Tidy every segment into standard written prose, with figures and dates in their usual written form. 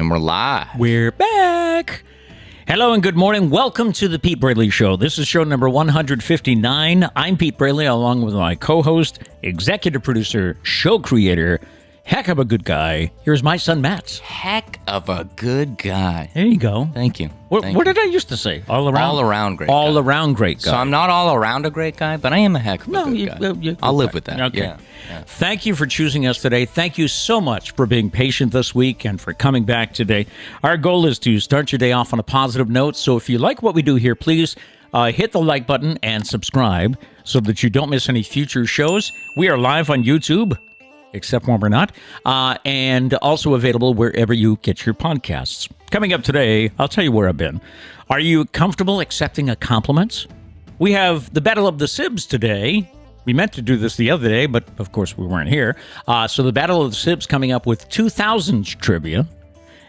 And we're live. We're back. Hello and good morning. Welcome to the Pete Braley Show. This is show number 159. I'm Pete Braley, along with my co-host, executive producer, show creator, heck of a good guy. Here's my son, Matt. Heck of a good guy. There you go. Thank you. What did I used to say? All around? All around great guy. All around great guy. So I'm not all around a great guy, but I am a heck of a good guy. I'll live with that. Okay. Yeah. Thank you for choosing us today. Thank you so much for being patient this week and for coming back today. Our goal is to start your day off on a positive note. So if you like what we do here, please hit the like button and subscribe so that you don't miss any future shows. We are live on YouTube, except when we're not, and also available wherever you get your podcasts. Coming up today, I'll tell you where I've been. Are you comfortable accepting a compliment? We have the Battle of the Sibs today. We meant to do this the other day, but of course we weren't here. So the Battle of the Sibs coming up with 2000s trivia.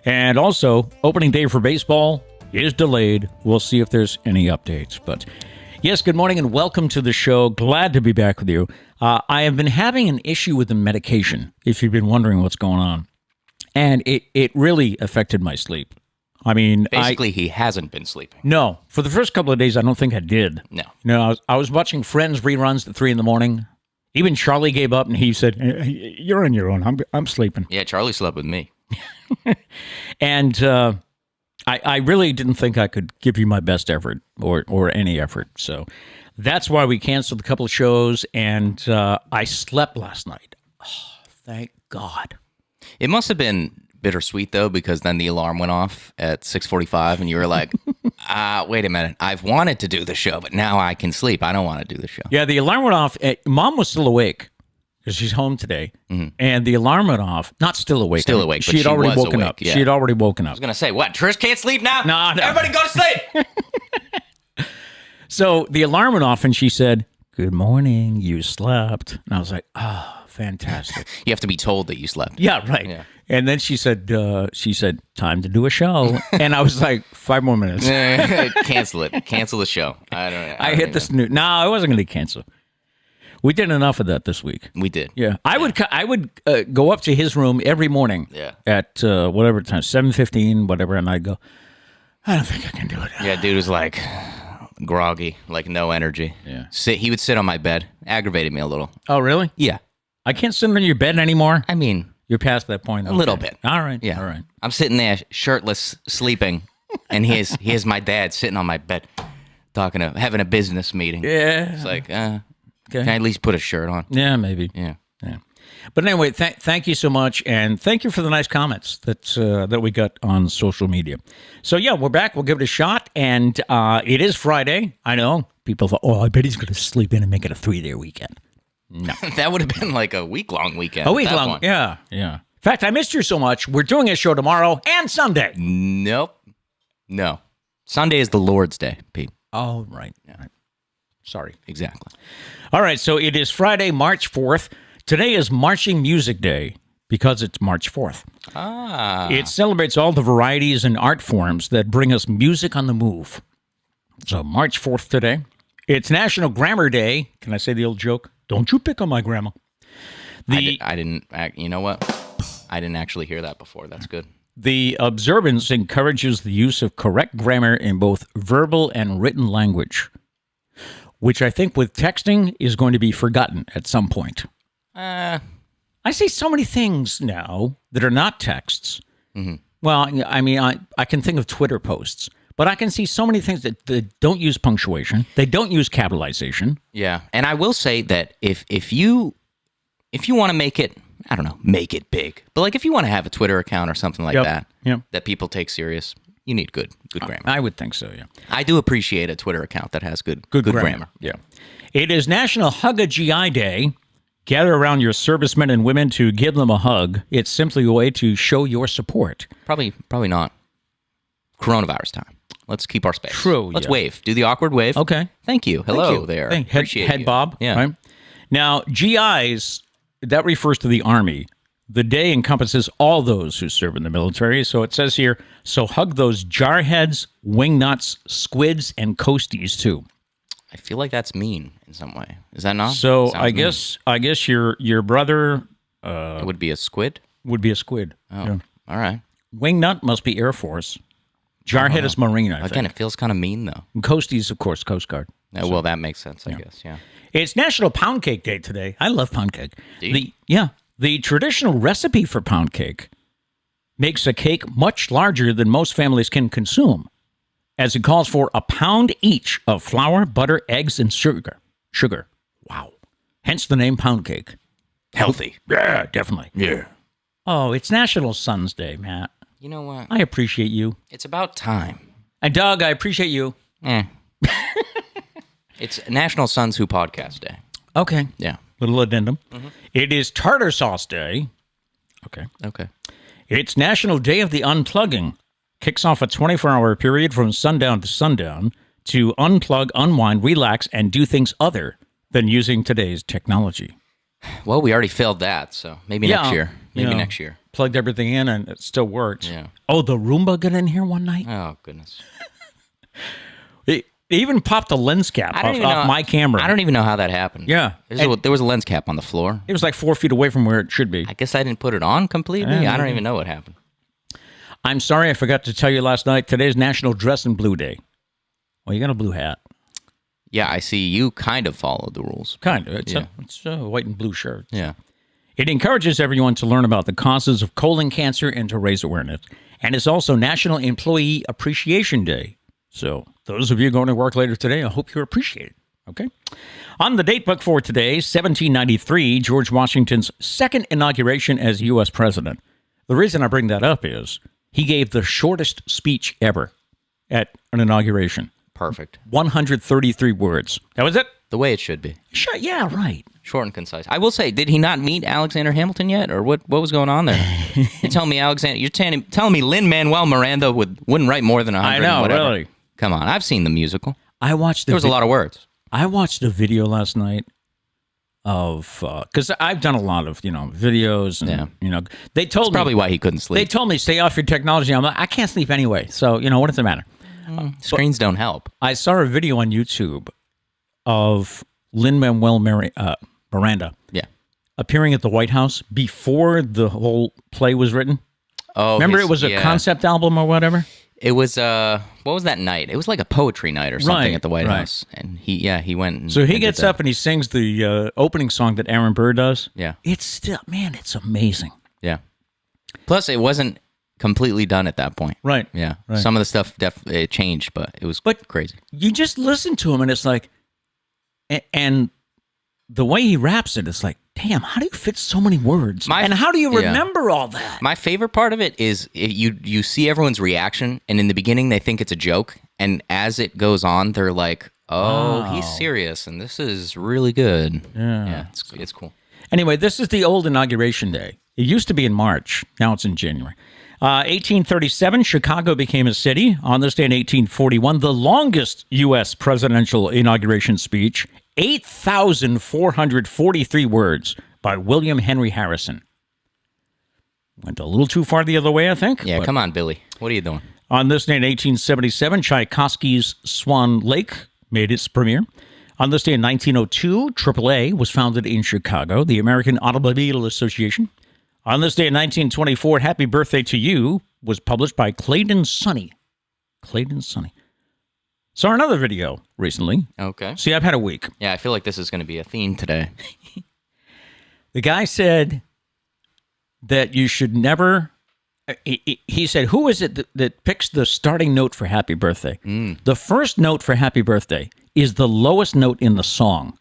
And also, opening day for baseball is delayed. We'll see if there's any updates. But yes, good morning and welcome to the show. Glad to be back with you. I have been having an issue with the medication, if you've been wondering what's going on. And it really affected my sleep. I mean, basically, he hasn't been sleeping. No. For the first couple of days, I don't think I did. No. I was watching Friends reruns at 3 a.m. Even Charlie gave up, and he said, hey, you're on your own. I'm sleeping. Yeah, Charlie slept with me. And I really didn't think I could give you my best effort or any effort. So that's why we canceled a couple of shows, and I slept last night. Oh, thank God. It must have been bittersweet, though, because then the alarm went off at 6:45, and you were like, wait a minute. I've wanted to do the show, but now I can sleep. I don't want to do the show. Yeah, the alarm went off. Mom was still awake because she's home today, and the alarm went off. Not still awake. Still awake, She had already woken up. Yeah. She had already woken up. I was going to say, what, Trish can't sleep now? No. Everybody go to sleep! So the alarm went off, and she said, good morning, you slept. And I was like, oh, fantastic. You have to be told that you slept. Yeah, right. Yeah. And then she said, time to do a show. And I was like, 5 more minutes. Cancel it. Cancel the show. I hit the snooze. No, I wasn't going to cancel. We did enough of that this week. We did. Yeah. I would go up to his room every morning at whatever time, 7:15, whatever, and I'd go, I don't think I can do it. Yeah, dude was like groggy, like no energy. Yeah. He would sit on my bed. Aggravated me a little. Oh, really? Yeah. I can't sit on your bed anymore? I mean, you're past that point. A little bit. All right. Yeah. All right. I'm sitting there shirtless, sleeping, and here's my dad sitting on my bed having a business meeting. Yeah. It's like, okay. Can I at least put a shirt on? Yeah, maybe. Yeah. But anyway, thank you so much, and thank you for the nice comments that we got on social media. So yeah, we're back. We'll give it a shot, and it is Friday. I know people thought, oh, I bet he's going to sleep in and make it a 3-day weekend. No, that would have been like a week-long weekend. A week-long, yeah. In fact, I missed you so much. We're doing a show tomorrow and Sunday. Nope. No. Sunday is the Lord's Day, Pete. Oh, right. Right. Sorry. Exactly. All right, so it is Friday, March 4th. Today is Marching Music Day because it's March 4th. It celebrates all the varieties and art forms that bring us music on the move. So March 4th today. It's National Grammar Day. Can I say the old joke? Don't you pick on my grandma. I didn't. You know what? I didn't actually hear that before. That's good. The observance encourages the use of correct grammar in both verbal and written language, which I think with texting is going to be forgotten at some point. I say so many things now that are not texts. Mm-hmm. Well, I mean, I can think of Twitter posts. But I can see so many things that don't use punctuation. They don't use capitalization. Yeah. And I will say that if you want to make it, I don't know, make it big. But like if you want to have a Twitter account or something like that people take serious, you need good grammar. I would think so, yeah. I do appreciate a Twitter account that has good grammar. Yeah. It is National Hug a GI Day. Gather around your servicemen and women to give them a hug. It's simply a way to show your support. Probably not coronavirus time. Let's keep our space. True. Let's wave. Do the awkward wave. Okay. Thank you. Hello there. Appreciate head you. bob. Yeah. Right? Now, GIs, that refers to the Army. The day encompasses all those who serve in the military. So it says here, so hug those jarheads, wingnuts, squids, and coasties too. I feel like that's mean in some way. Is that not? So I guess your brother it would be a squid. Would be a squid. Oh, yeah. All right. Wingnut must be Air Force. Jarhead is Marine, I think. Again, it feels kind of mean, though. And Coasties, of course, Coast Guard. Well, that makes sense, I guess, yeah. It's National Pound Cake Day today. I love pound cake. The traditional recipe for pound cake makes a cake much larger than most families can consume, as it calls for a pound each of flour, butter, eggs, and sugar. Wow. Hence the name pound cake. Healthy. Yeah, definitely. Yeah. Oh, it's National Sons Day, Matt. You know what? I appreciate you. It's about time. And Doug, I appreciate you. It's National Sons Who Podcast Day. Okay. Yeah. Little addendum. Mm-hmm. It is Tartar Sauce Day. Okay. It's National Day of the Unplugging. Kicks off a 24-hour period from sundown to sundown to unplug, unwind, relax, and do things other than using today's technology. Well, we already failed that, so maybe next year. Maybe next year. Plugged everything in and it still works. Yeah. Oh, the Roomba got in here one night? Oh, goodness. It even popped a lens cap off my camera. I don't even know how that happened. Yeah. There was a lens cap on the floor. It was like 4 feet away from where it should be. I guess I didn't put it on completely. I don't even know what happened. I'm sorry I forgot to tell you last night. Today's National Dress in Blue Day. Well, you got a blue hat. Yeah, I see you kind of followed the rules. Kind of. It's a white and blue shirt. Yeah. It encourages everyone to learn about the causes of colon cancer and to raise awareness. And it's also National Employee Appreciation Day. So those of you going to work later today, I hope you appreciate it. Okay? On the date book for today, 1793, George Washington's second inauguration as U.S. president. The reason I bring that up is he gave the shortest speech ever at an inauguration. Perfect. 133 words. That was it? The way it should be. Sure, yeah, right. Short and concise. I will say, did he not meet Alexander Hamilton yet, or what was going on there? You're telling me Lin-Manuel Miranda wouldn't write more than 100? I know, really. Come on, I've seen the musical. There was a lot of words. I watched a video last night of because I've done a lot of videos and they told me probably why he couldn't sleep. They told me stay off your technology. I'm like, I can't sleep anyway, so what does it matter? Screens don't help. I saw a video on YouTube of Lin-Manuel Miranda appearing at the White House before the whole play was written. Oh, remember it was a concept album or whatever? It was what was that night? It was like a poetry night or something at the White House. And he went. So he gets up and he sings the opening song that Aaron Burr does. Yeah. It's still, man, it's amazing. Yeah. Plus, it wasn't completely done at that point. Right. Yeah. Right. Some of the stuff definitely changed, but it was crazy. You just listen to him and it's like, and the way he raps it, it's like, damn, how do you fit so many words? And how do you remember all that? My favorite part of it is you see everyone's reaction, and in the beginning they think it's a joke, and as it goes on, they're like, oh, he's serious, and this is really good. Yeah, it's cool. Anyway, this is the old Inauguration Day. It used to be in March. Now it's in January. 1837, Chicago became a city. On this day in 1841, the longest U.S. presidential inauguration speech, 8,443 words by William Henry Harrison. Went a little too far the other way, I think. Yeah, come on, Billy. What are you doing? On this day in 1877, Tchaikovsky's Swan Lake made its premiere. On this day in 1902, AAA was founded in Chicago, the American Automobile Association. On this day in 1924, Happy Birthday to You was published by Clayton Sonny. Clayton Sonny. Saw another video recently. Okay. See, I've had a week. Yeah, I feel like this is going to be a theme today. The guy said that you should never... He said, who is it that picks the starting note for Happy Birthday? The first note for Happy Birthday is the lowest note in the song.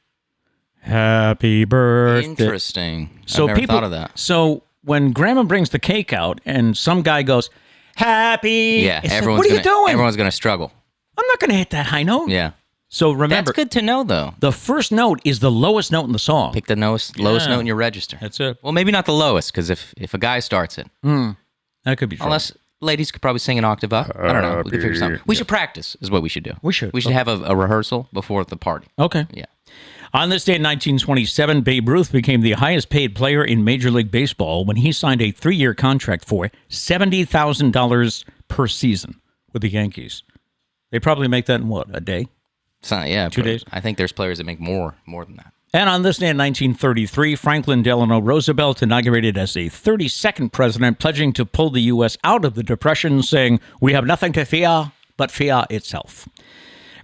Happy birthday. Interesting. I've never thought of that. So when Grandma brings the cake out and some guy goes, happy. Yeah, what are you doing? Everyone's going to struggle. I'm not going to hit that high note. Yeah. So remember. That's good to know, though. The first note is the lowest note in the song. Pick the lowest note in your register. That's it. Well, maybe not the lowest, because if a guy starts it. That could be true. Unless ladies could probably sing an octave up. I don't know. We could figure something. We should practice, is what we should do. We should. We should have a rehearsal before the party. Okay. Yeah. On this day in 1927, Babe Ruth became the highest paid player in Major League Baseball when he signed a 3-year contract for $70,000 per season with the Yankees. They probably make that in what, a day? So, yeah. 2 days? I think there's players that make more than that. And on this day in 1933, Franklin Delano Roosevelt inaugurated as the 32nd president, pledging to pull the U.S. out of the Depression, saying, "We have nothing to fear but fear itself."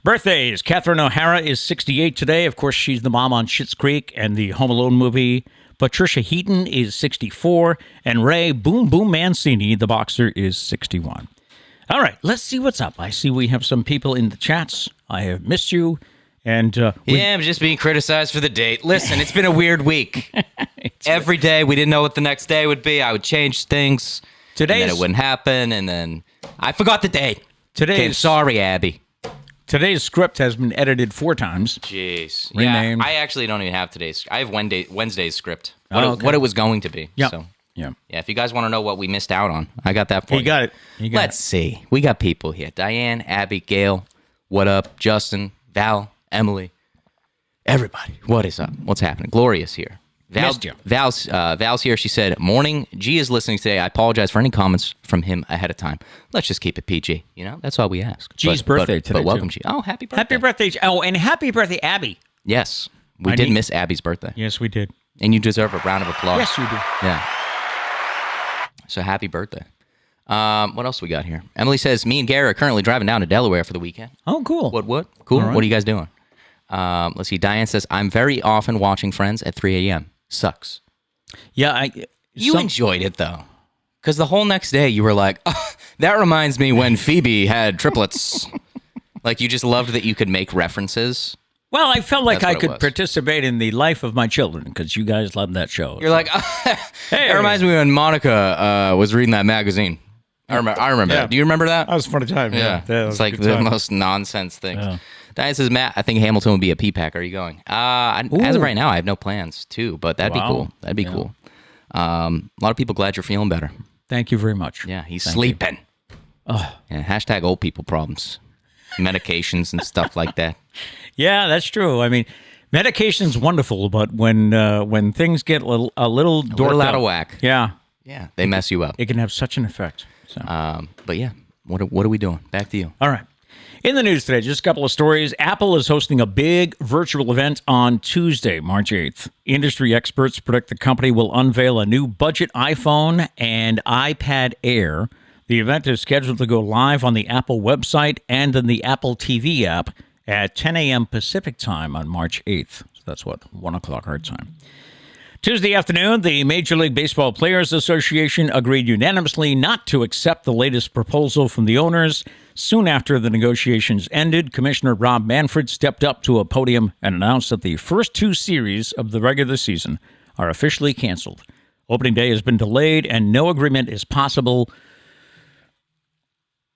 Birthdays. Catherine O'Hara is 68 today. Of course, she's the mom on Schitt's Creek and the Home Alone movie. Patricia Heaton is 64. And Ray Boom Boom Mancini, the boxer, is 61. All right, let's see what's up. I see we have some people in the chats. I have missed you. And I'm just being criticized for the date. Listen, it's been a weird week. Every day, we didn't know what the next day would be. I would change things. Today, and then it wouldn't happen, and then I forgot the date. Sorry, Abby. Today's script has been edited 4 times. Jeez. Renamed. Yeah, I actually don't even have today's. I have Wednesday's script. What it was going to be. Yeah. So, yeah. If you guys want to know what we missed out on, I got that for you. You got it. Let's see. We got people here. Diane, Abby, Gail, what up? Justin, Val, Emily, everybody. What is up? What's happening? Gloria's here. Missed you. Val's here. She said, "Morning. G is listening today. I apologize for any comments from him ahead of time. Let's just keep it PG. That's all we ask." G's birthday today. But welcome, too. G. Oh, happy birthday! Happy birthday! Oh, and happy birthday, Abby. Yes, we did miss Abby's birthday. Yes, we did. And you deserve a round of applause. Yes, you do. Yeah. So happy birthday. What else we got here? Emily says, "Me and Gary are currently driving down to Delaware for the weekend." Oh, cool. What? Cool. Right. What are you guys doing? Let's see. Diane says, "I'm very often watching Friends at 3 a.m. Sucks." Yeah, you enjoyed it, though. Because the whole next day, you were like, oh, that reminds me when Phoebe had triplets. Like, you just loved that you could make references. Well, I felt like I could participate in the life of my children, because you guys loved that show. You're like, hey, it reminds me when Monica was reading that magazine. I remember that. Do you remember that? That was a funny time. Yeah. It's like the most nonsense thing. Yeah. Diane says, "Matt, I think Hamilton would be a P-Pack. Are you going?" As of right now, I have no plans too, but that'd be cool. That'd be cool. A lot of people glad you're feeling better. Thank you very much. Yeah, he's sleeping. Oh. Yeah, hashtag old people problems. Medications and stuff like that. Yeah, that's true. I mean, medication's wonderful, but when things get a little out of whack. Yeah. Yeah, they mess you up. It can have such an effect. So. But yeah, what are we doing? Back to you. All right. In the news today, just a couple of stories. Apple is hosting a big virtual event on Tuesday, March 8th. Industry experts predict the company will unveil a new budget iPhone and iPad Air. The event is scheduled to go live on the Apple website and in the Apple TV app at 10 a.m. Pacific time on March 8th. So that's 1 o'clock our time. Tuesday afternoon, the Major League Baseball Players Association agreed unanimously not to accept the latest proposal from the owners. Soon after the negotiations ended, Commissioner Rob Manfred stepped up to a podium and announced that the first 2 series of the regular season are officially canceled. Opening day has been delayed, and no agreement is possible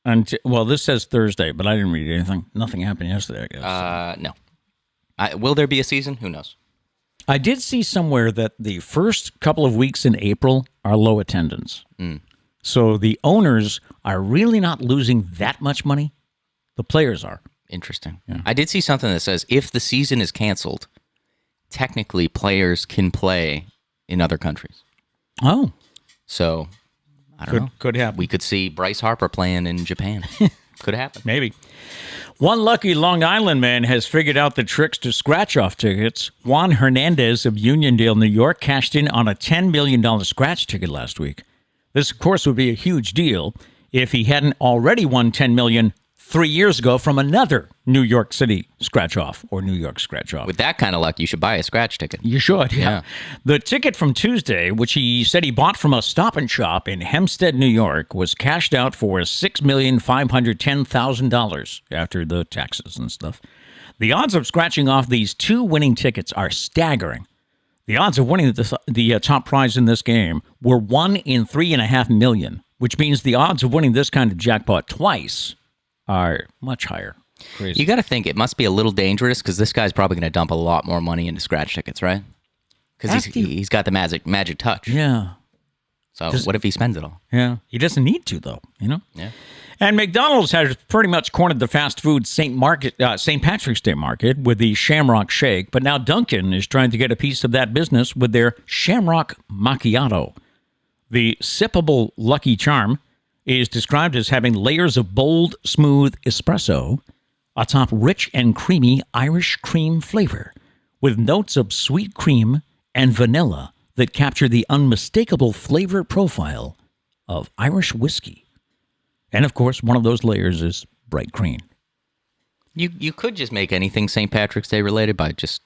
until, well, this says Thursday, but I didn't read anything. Nothing happened yesterday, I guess. No. Will there be a season? Who knows? I did see somewhere that the first couple of weeks in April are low attendance. So the owners are really not losing that much money. The players are. Interesting. Yeah. I did see something that says if the season is canceled, technically players can play in other countries. Oh. So, I don't know. Could happen. We could see Bryce Harper playing in Japan. Could happen. Maybe. One lucky Long Island man has figured out the tricks to scratch-off tickets. Juan Hernandez of Uniondale, New York, cashed in on a $10 million scratch ticket last week. This, of course, would be a huge deal if he hadn't already won $10 million 3 years ago from another New York City scratch-off or New York scratch-off. With that kind of luck, you should buy a scratch ticket. You should, yeah. The ticket from Tuesday, which he said he bought from a Stop and Shop in Hempstead, New York, was cashed out for $6,510,000 after the taxes and stuff. The odds of scratching off these 2 winning tickets are staggering. The odds of winning the top prize in this game were 1 in 3.5 million, which means the odds of winning this kind of jackpot twice are much higher. Crazy. You got to think it must be a little dangerous because this guy's probably going to dump a lot more money into scratch tickets, right? Because he's got the magic touch. Yeah. So what if he spends it all? Yeah. He doesn't need to, though, Yeah. And McDonald's has pretty much cornered the fast food St. Patrick's Day market with the Shamrock Shake, but now Dunkin is trying to get a piece of that business with their Shamrock Macchiato. The sippable Lucky Charm is described as having layers of bold, smooth espresso atop rich and creamy Irish cream flavor with notes of sweet cream and vanilla that capture the unmistakable flavor profile of Irish whiskey. And, of course, one of those layers is bright green. You could just make anything St. Patrick's Day related by just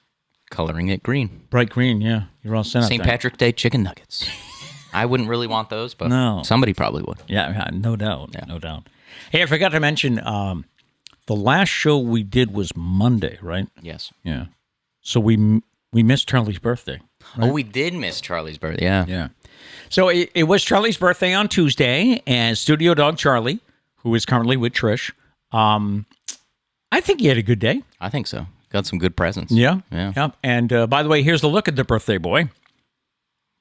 coloring it green. Bright green, yeah. You're all set up. St. Patrick's Day chicken nuggets. I wouldn't really want those, but somebody probably would. Yeah, no doubt. Yeah. No doubt. Hey, I forgot to mention, the last show we did was Monday, right? Yes. Yeah. So we missed Charlie's birthday. Right? Oh, we did miss Charlie's birthday, yeah. Yeah. So it was Charlie's birthday on Tuesday, and Studio Dog Charlie, who is currently with Trish, I think he had a good day. I think so. Got some good presents. Yeah. And by the way, here's the look at the birthday boy.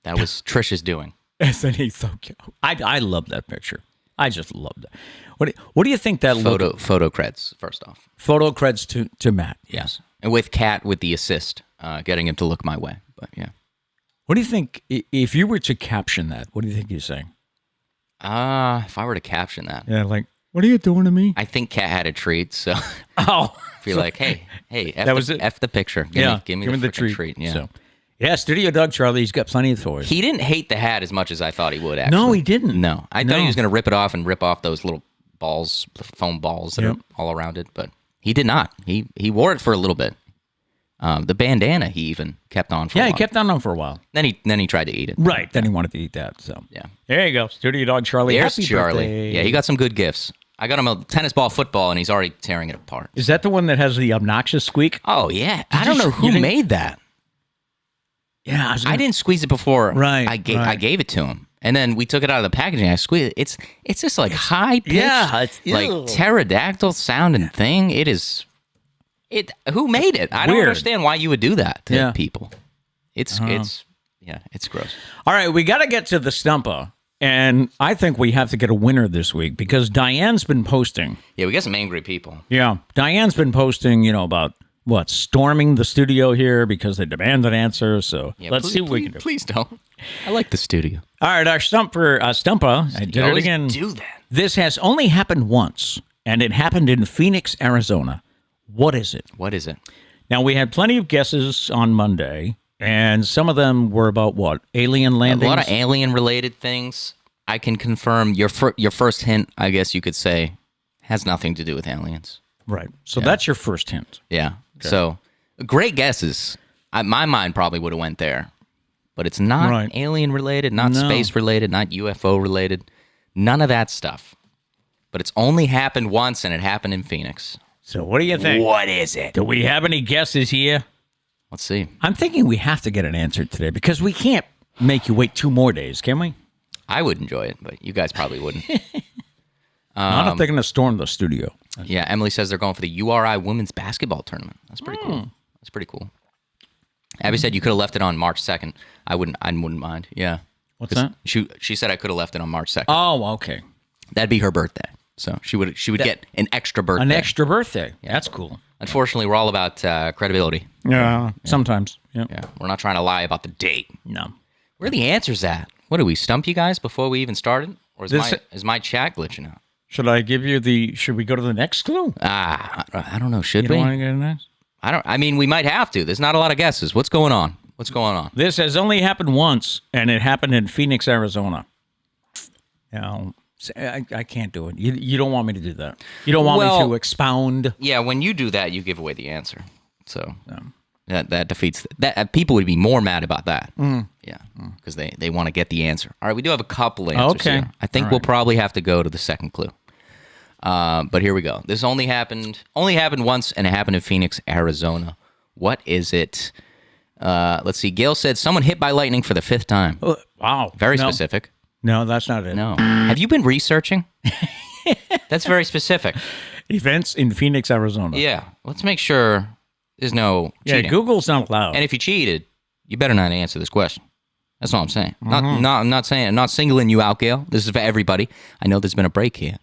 That was Trish's doing. Isn't he so cute? I love that picture. I just love that. What do you think that photo creds, first off. Photo creds to Matt. Yes. And with Kat with the assist, getting him to look my way. But yeah. What do you think, if you were to caption that, what do you think you're saying? If I were to caption that. Yeah, like, what are you doing to me? I think Kat had a treat, so be like, hey, F the picture. Give me the treat. Yeah. So, yeah, Studio Dog Charlie, he's got plenty of toys. He didn't hate the hat as much as I thought he would, actually. No, he didn't. No. I thought he was going to rip it off and rip off those little balls, foam balls that are all around it, but he did not. He wore it for a little bit. The bandana he even kept on for a while. Yeah, he kept on for a while. Then he tried to eat it. Right, then he wanted to eat that. So yeah. There you go. Studio Dog Charlie. There's Happy Charlie. birthday. Yeah, he got some good gifts. I got him a tennis ball football, and he's already tearing it apart. Is that the one that has the obnoxious squeak? Oh, yeah. I don't know who made that. Yeah. I didn't squeeze it before right, I gave it to him. And then we took it out of the packaging. I squeezed it. It's just like high-pitched, like pterodactyl sounding thing. It is... Who made it? I don't understand why you would do that to people. It's gross. All right, we got to get to the Stumpah, and I think we have to get a winner this week because Diane's been posting. Yeah, we got some angry people. Yeah, Diane's been posting, about storming the studio here because they demanded answers. So let's see what we can do. Please don't. I like the studio. All right, our Stumpah. I did it again. Do that. This has only happened once, and it happened in Phoenix, Arizona. What is it? What is it? Now, we had plenty of guesses on Monday, and some of them were about what? Alien landings? A lot of alien-related things. I can confirm your first hint, I guess you could say, has nothing to do with aliens. Right. So that's your first hint. Yeah. Okay. So, great guesses. My mind probably would have went there. But it's not alien-related, not space-related, not UFO-related. None of that stuff. But it's only happened once, and it happened in Phoenix. So what do you think? What is it? Do we have any guesses here? Let's see. I'm thinking we have to get an answer today because we can't make you wait 2 more days, can we? I would enjoy it, but you guys probably wouldn't. Not if they're going to storm the studio. Yeah, Emily says they're going for the URI Women's Basketball Tournament. That's pretty cool. That's pretty cool. Abby said you could have left it on March 2nd. I wouldn't mind. Yeah. What's that? She said I could have left it on March 2nd. Oh, okay. That'd be her birthday. So she would get an extra birthday. An extra birthday. Yeah. That's cool. Unfortunately, we're all about credibility. Yeah, sometimes. Yeah. We're not trying to lie about the date. No. Where are the answers at? What, do we stump you guys before we even started? Or is my chat glitching out? Should we go to the next clue? I don't know. Should we? You don't want to get next? I mean, we might have to. There's not a lot of guesses. What's going on? This has only happened once, and it happened in Phoenix, Arizona. I can't do it. You don't want me to do that. You don't want me to expound. Yeah, when you do that, you give away the answer. So that defeats that. People would be more mad about that. Yeah, because they want to get the answer. All right, we do have a couple answers here. I think we'll probably have to go to the second clue. But here we go. This only happened once, and it happened in Phoenix, Arizona. What is it? Let's see. Gail said someone hit by lightning for the 5th time. Wow. Very specific. No, that's not it. No. Have you been researching? That's very specific. Events in Phoenix, Arizona. Yeah. Let's make sure there's no cheating. Yeah, Google's not allowed. And if you cheated, you better not answer this question. That's all I'm saying. I'm not singling you out, Gail. This is for everybody. I know there's been a break here.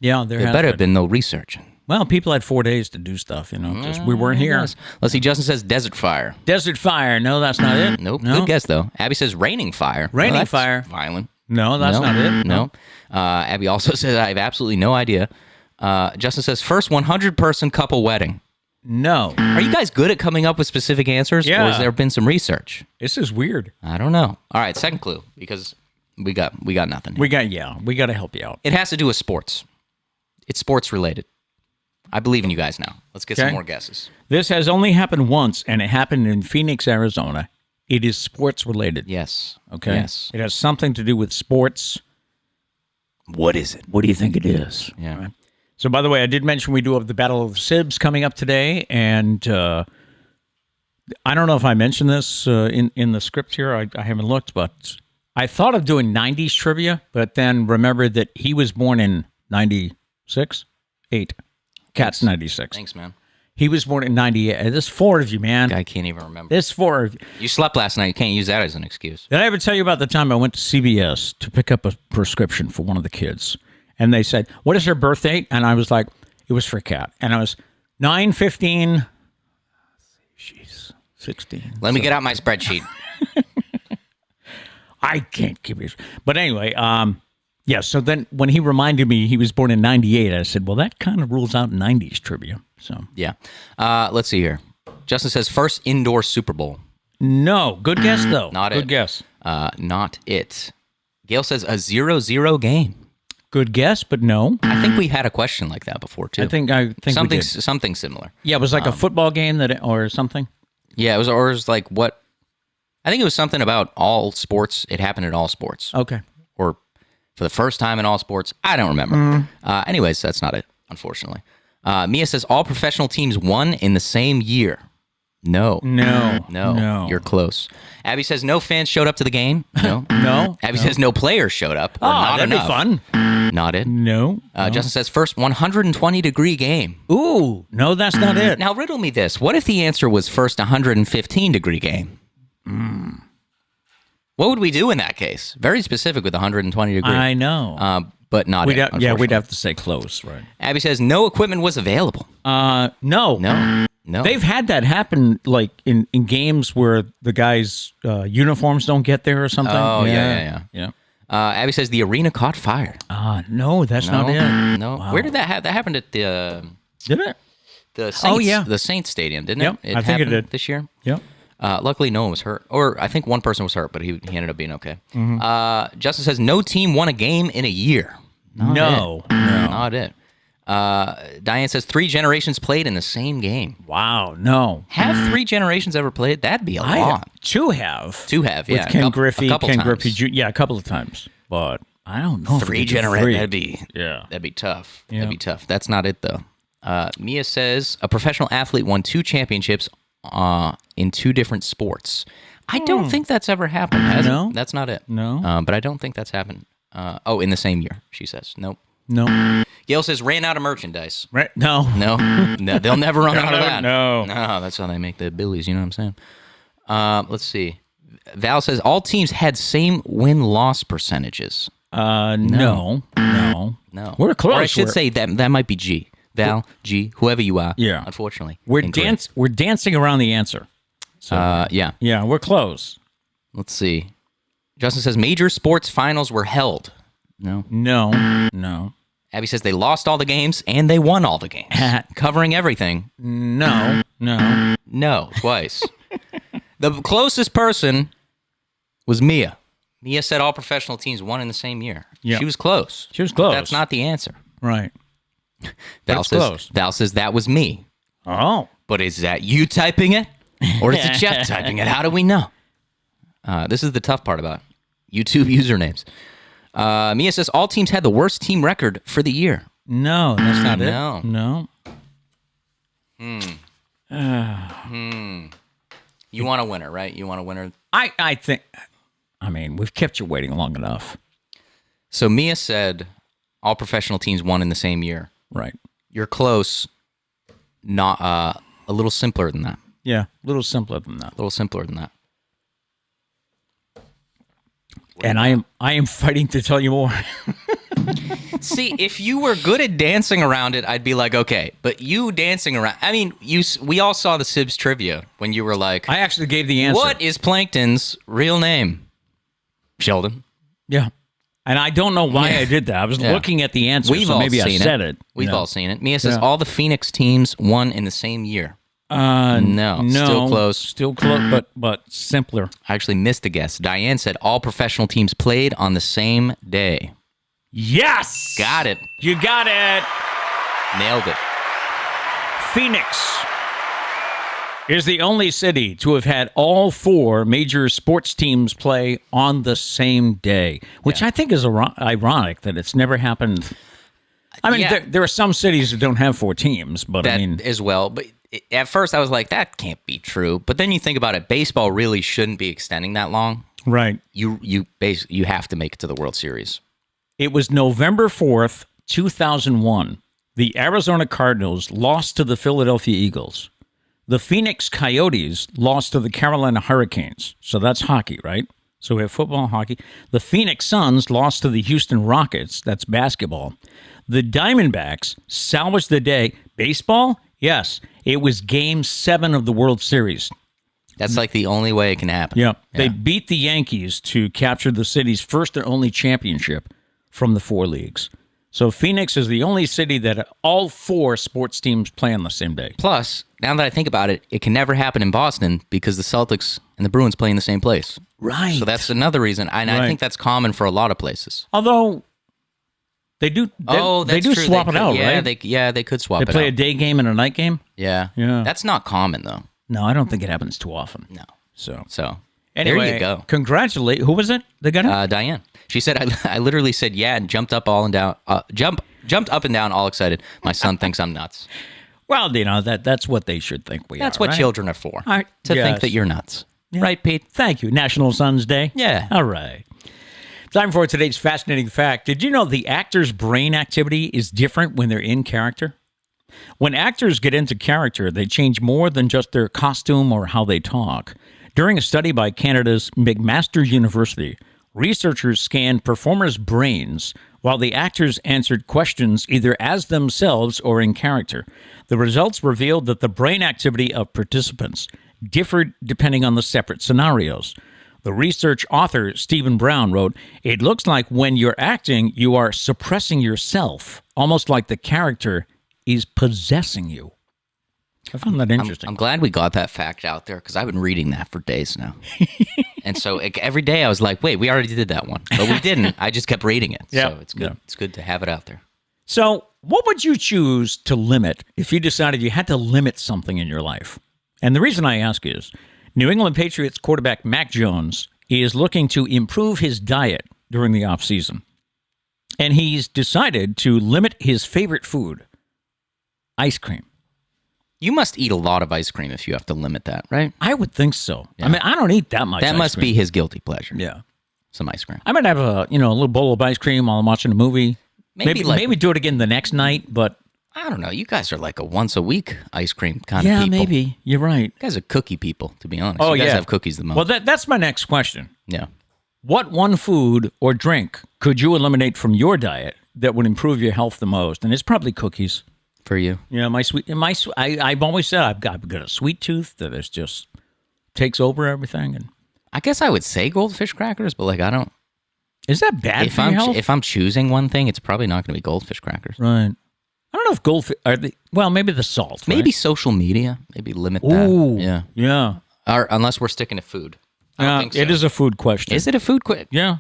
Yeah, there better have been no researching. Well, people had 4 days to do stuff, just we weren't here. Let's see, Justin says desert fire. Desert fire. No, that's not it. Nope. No. Good guess, though. Abby says raining fire. Raining fire. Violent. No, that's not it. No. Abby also says I have absolutely no idea. Justin says first 100-person couple wedding. No. Are you guys good at coming up with specific answers? Yeah. Or has there been some research? This is weird. I don't know. All right, second clue, because we got nothing. We got to help you out. It has to do with sports. It's sports related. I believe in you guys now. Let's get some more guesses. This has only happened once, and it happened in Phoenix, Arizona. It is sports related. Yes. Okay. Yes. It has something to do with sports. What is it? What do you think it is? Yeah. Right. So, by the way, I did mention we do have the Battle of the Sibs coming up today, and I don't know if I mentioned this in the script here. I haven't looked, but I thought of doing 90s trivia, but then remembered that he was born in 96? 8. Cat's 96. Thanks, man. He was born in 98. There's 4 of you, man. I can't even remember. There's 4 of you. You slept last night. You can't use that as an excuse. Did I ever tell you about the time I went to CVS to pick up a prescription for one of the kids? And they said, what is her birth date? And I was like, it was for Cat. And I was 9/15. She's 16. Let me get out my spreadsheet. I can't keep it. But anyway, yeah, so then when he reminded me he was born in 98, I said, well, that kind of rules out 90s trivia. So Yeah. Let's see here. Justin says first indoor Super Bowl. no, good guess, though. Not good it. guess. Not it. Gail says a 0-0 game. Good guess, but no. I think we had a question like that before, too. I think something we did. something similar. Yeah, it was like a football game or something. Yeah, it was like what? I think it was something about all sports. It happened at all sports. Okay. Or for the first time in all sports. I don't remember. Anyways, that's not it, unfortunately. Mia says all professional teams won in the same year. No. You're close. Abby says no fans showed up to the game. No. No. Abby says no players showed up. Or not that'd enough. be fun. Not it. No. Justin says first 120-degree game. Ooh, no, that's not it. Now riddle me this. What if the answer was first 115-degree game? What would we do in that case? Very specific with 120-degree. I know. But not it, Yeah, we'd have to say close, right? Abby says no equipment was available. No. No. They've had that happen, like in games where the guys' uniforms don't get there or something. Oh, yeah. Abby says the arena caught fire. No, that's not it. No. Wow. Where did that happen? That happened at the Did it? Saints, the Saints Stadium, didn't Yep, it? I think it did. This year. Yep. Luckily, no one was hurt. Or I think one person was hurt, but he ended up being okay. Mm-hmm. Justin says no team won a game in a year. Not it. Diane says 3 generations played in the same game. Wow, no. Have 3 generations ever played? That'd be a lot. 2 have. 2 have, yeah. With Ken Griffey, a couple times. yeah, a couple of times. But I don't know. 3 generations. That'd be tough. Yeah. That'd be tough. That's not it though. Mia says a professional athlete won 2 championships in 2 different sports. I don't think that's ever happened. No? That's not it. No. But I don't think that's happened. In the same year, she says. Nope. No. Gail says ran out of merchandise. Right? No. No, they'll never run out of that. No. That's how they make the billies. You know what I'm saying? Let's see. Val says all teams had same win-loss percentages. No. We're close. Or I should say that might be G. Val, G, whoever you are. Yeah. Unfortunately, We're dancing around the answer. So yeah. Yeah, we're close. Let's see. Justin says major sports finals were held. No. Abby says they lost all the games and they won all the games, covering everything. No. Twice. The closest person was Mia. Mia said all professional teams won in the same year. Yeah. She was close. That's not the answer. Right. Val says that was me. Oh. But is that you typing it? Or is it Jeff typing it? How do we know? This is the tough part about YouTube usernames. Mia says all teams had the worst team record for the year. No, that's not it. No. You want a winner, right? You want a winner? I think, we've kept you waiting long enough. So Mia said all professional teams won in the same year. Right. You're close. Not a little simpler than that. Yeah, a little simpler than that. And I am fighting to tell you more. See, if you were good at dancing around it, I'd be like, okay. But you dancing around, we all saw the Sibs trivia when you were like, I actually gave the answer. What is Plankton's real name? Sheldon. Yeah. And I don't know why I did that. I was looking at the answer, so maybe I said it. We've all seen it. Mia says all the Phoenix teams won in the same year. No, still close. Still close, but simpler. I actually missed a guess. Diane said all professional teams played on the same day. Yes! Got it. You got it. Nailed it. Phoenix is the only city to have had all 4 major sports teams play on the same day, which I think is ironic that it's never happened. I mean, there are some cities that don't have 4 teams, but that I mean... as well. But at first I was like, that can't be true. But then you think about it, baseball really shouldn't be extending that long. Right. You have to make it to the World Series. It was November 4th, 2001. The Arizona Cardinals lost to the Philadelphia Eagles. The Phoenix Coyotes lost to the Carolina Hurricanes. So that's hockey, right? So we have football, hockey. The Phoenix Suns lost to the Houston Rockets. That's basketball. The Diamondbacks salvaged the day. Baseball? Yes. It was Game 7 of the World Series. That's like the only way it can happen. Yeah. They beat the Yankees to capture the city's first and only championship from the 4 leagues. So Phoenix is the only city that all 4 sports teams play on the same day. Plus, now that I think about it, it can never happen in Boston because the Celtics and the Bruins play in the same place. Right. So that's another reason. And I think that's common for a lot of places. Although they do they do swap it out, right? They could swap it out. They play a day game and a night game? Yeah. That's not common, though. No, I don't think it happens too often. No. So anyway, there you go. Congratulate. Who was it? The guy? Diane. She said, I literally said, and jumped up all and down, jumped up and down, all excited. My son thinks I'm nuts. Well, that's what they should think we are. That's what children are for, to think that you're nuts. Yeah. Right, Pete? Thank you. National Sons Day? Yeah. All right. Time for today's fascinating fact. Did you know the actor's brain activity is different when they're in character? When actors get into character, they change more than just their costume or how they talk. During a study by Canada's McMaster University, researchers scanned performers' brains while the actors answered questions either as themselves or in character. The results revealed that the brain activity of participants differed depending on the separate scenarios. The research author, Stephen Brown, wrote, "It looks like when you're acting, you are suppressing yourself, almost like the character is possessing you." I found that interesting. I'm glad we got that fact out there because I've been reading that for days now. And so every day I was like, wait, we already did that one. But we didn't. I just kept reading it. So it's good. Yeah. It's good to have it out there. So what would you choose to limit if you decided you had to limit something in your life? And the reason I ask is New England Patriots quarterback Mac Jones is looking to improve his diet during the offseason. And he's decided to limit his favorite food, ice cream. You must eat a lot of ice cream if you have to limit that, right? I would think so. Yeah. I mean, I don't eat that much. That must be his guilty pleasure. Yeah, some ice cream. I might have a little bowl of ice cream while I'm watching a movie. Maybe do it again the next night. But I don't know. You guys are like a once a week ice cream kind of people. Yeah, maybe you're right. You guys are cookie people, to be honest. Oh, you guys have cookies the most. Well, that's my next question. Yeah. What one food or drink could you eliminate from your diet that would improve your health the most? And it's probably cookies. For you. Yeah, I've always said I've got a sweet tooth that is just takes over everything. And I guess I would say goldfish crackers, but I don't. Is that bad for your health? If I'm choosing one thing, it's probably not going to be goldfish crackers. Right. I don't know if goldfish are they. Well, maybe the salt. Maybe right? Social media. Maybe limit that. Ooh, yeah. Yeah. Or unless we're sticking to food. I don't think so. It is a food question. Is it a food question? Yeah.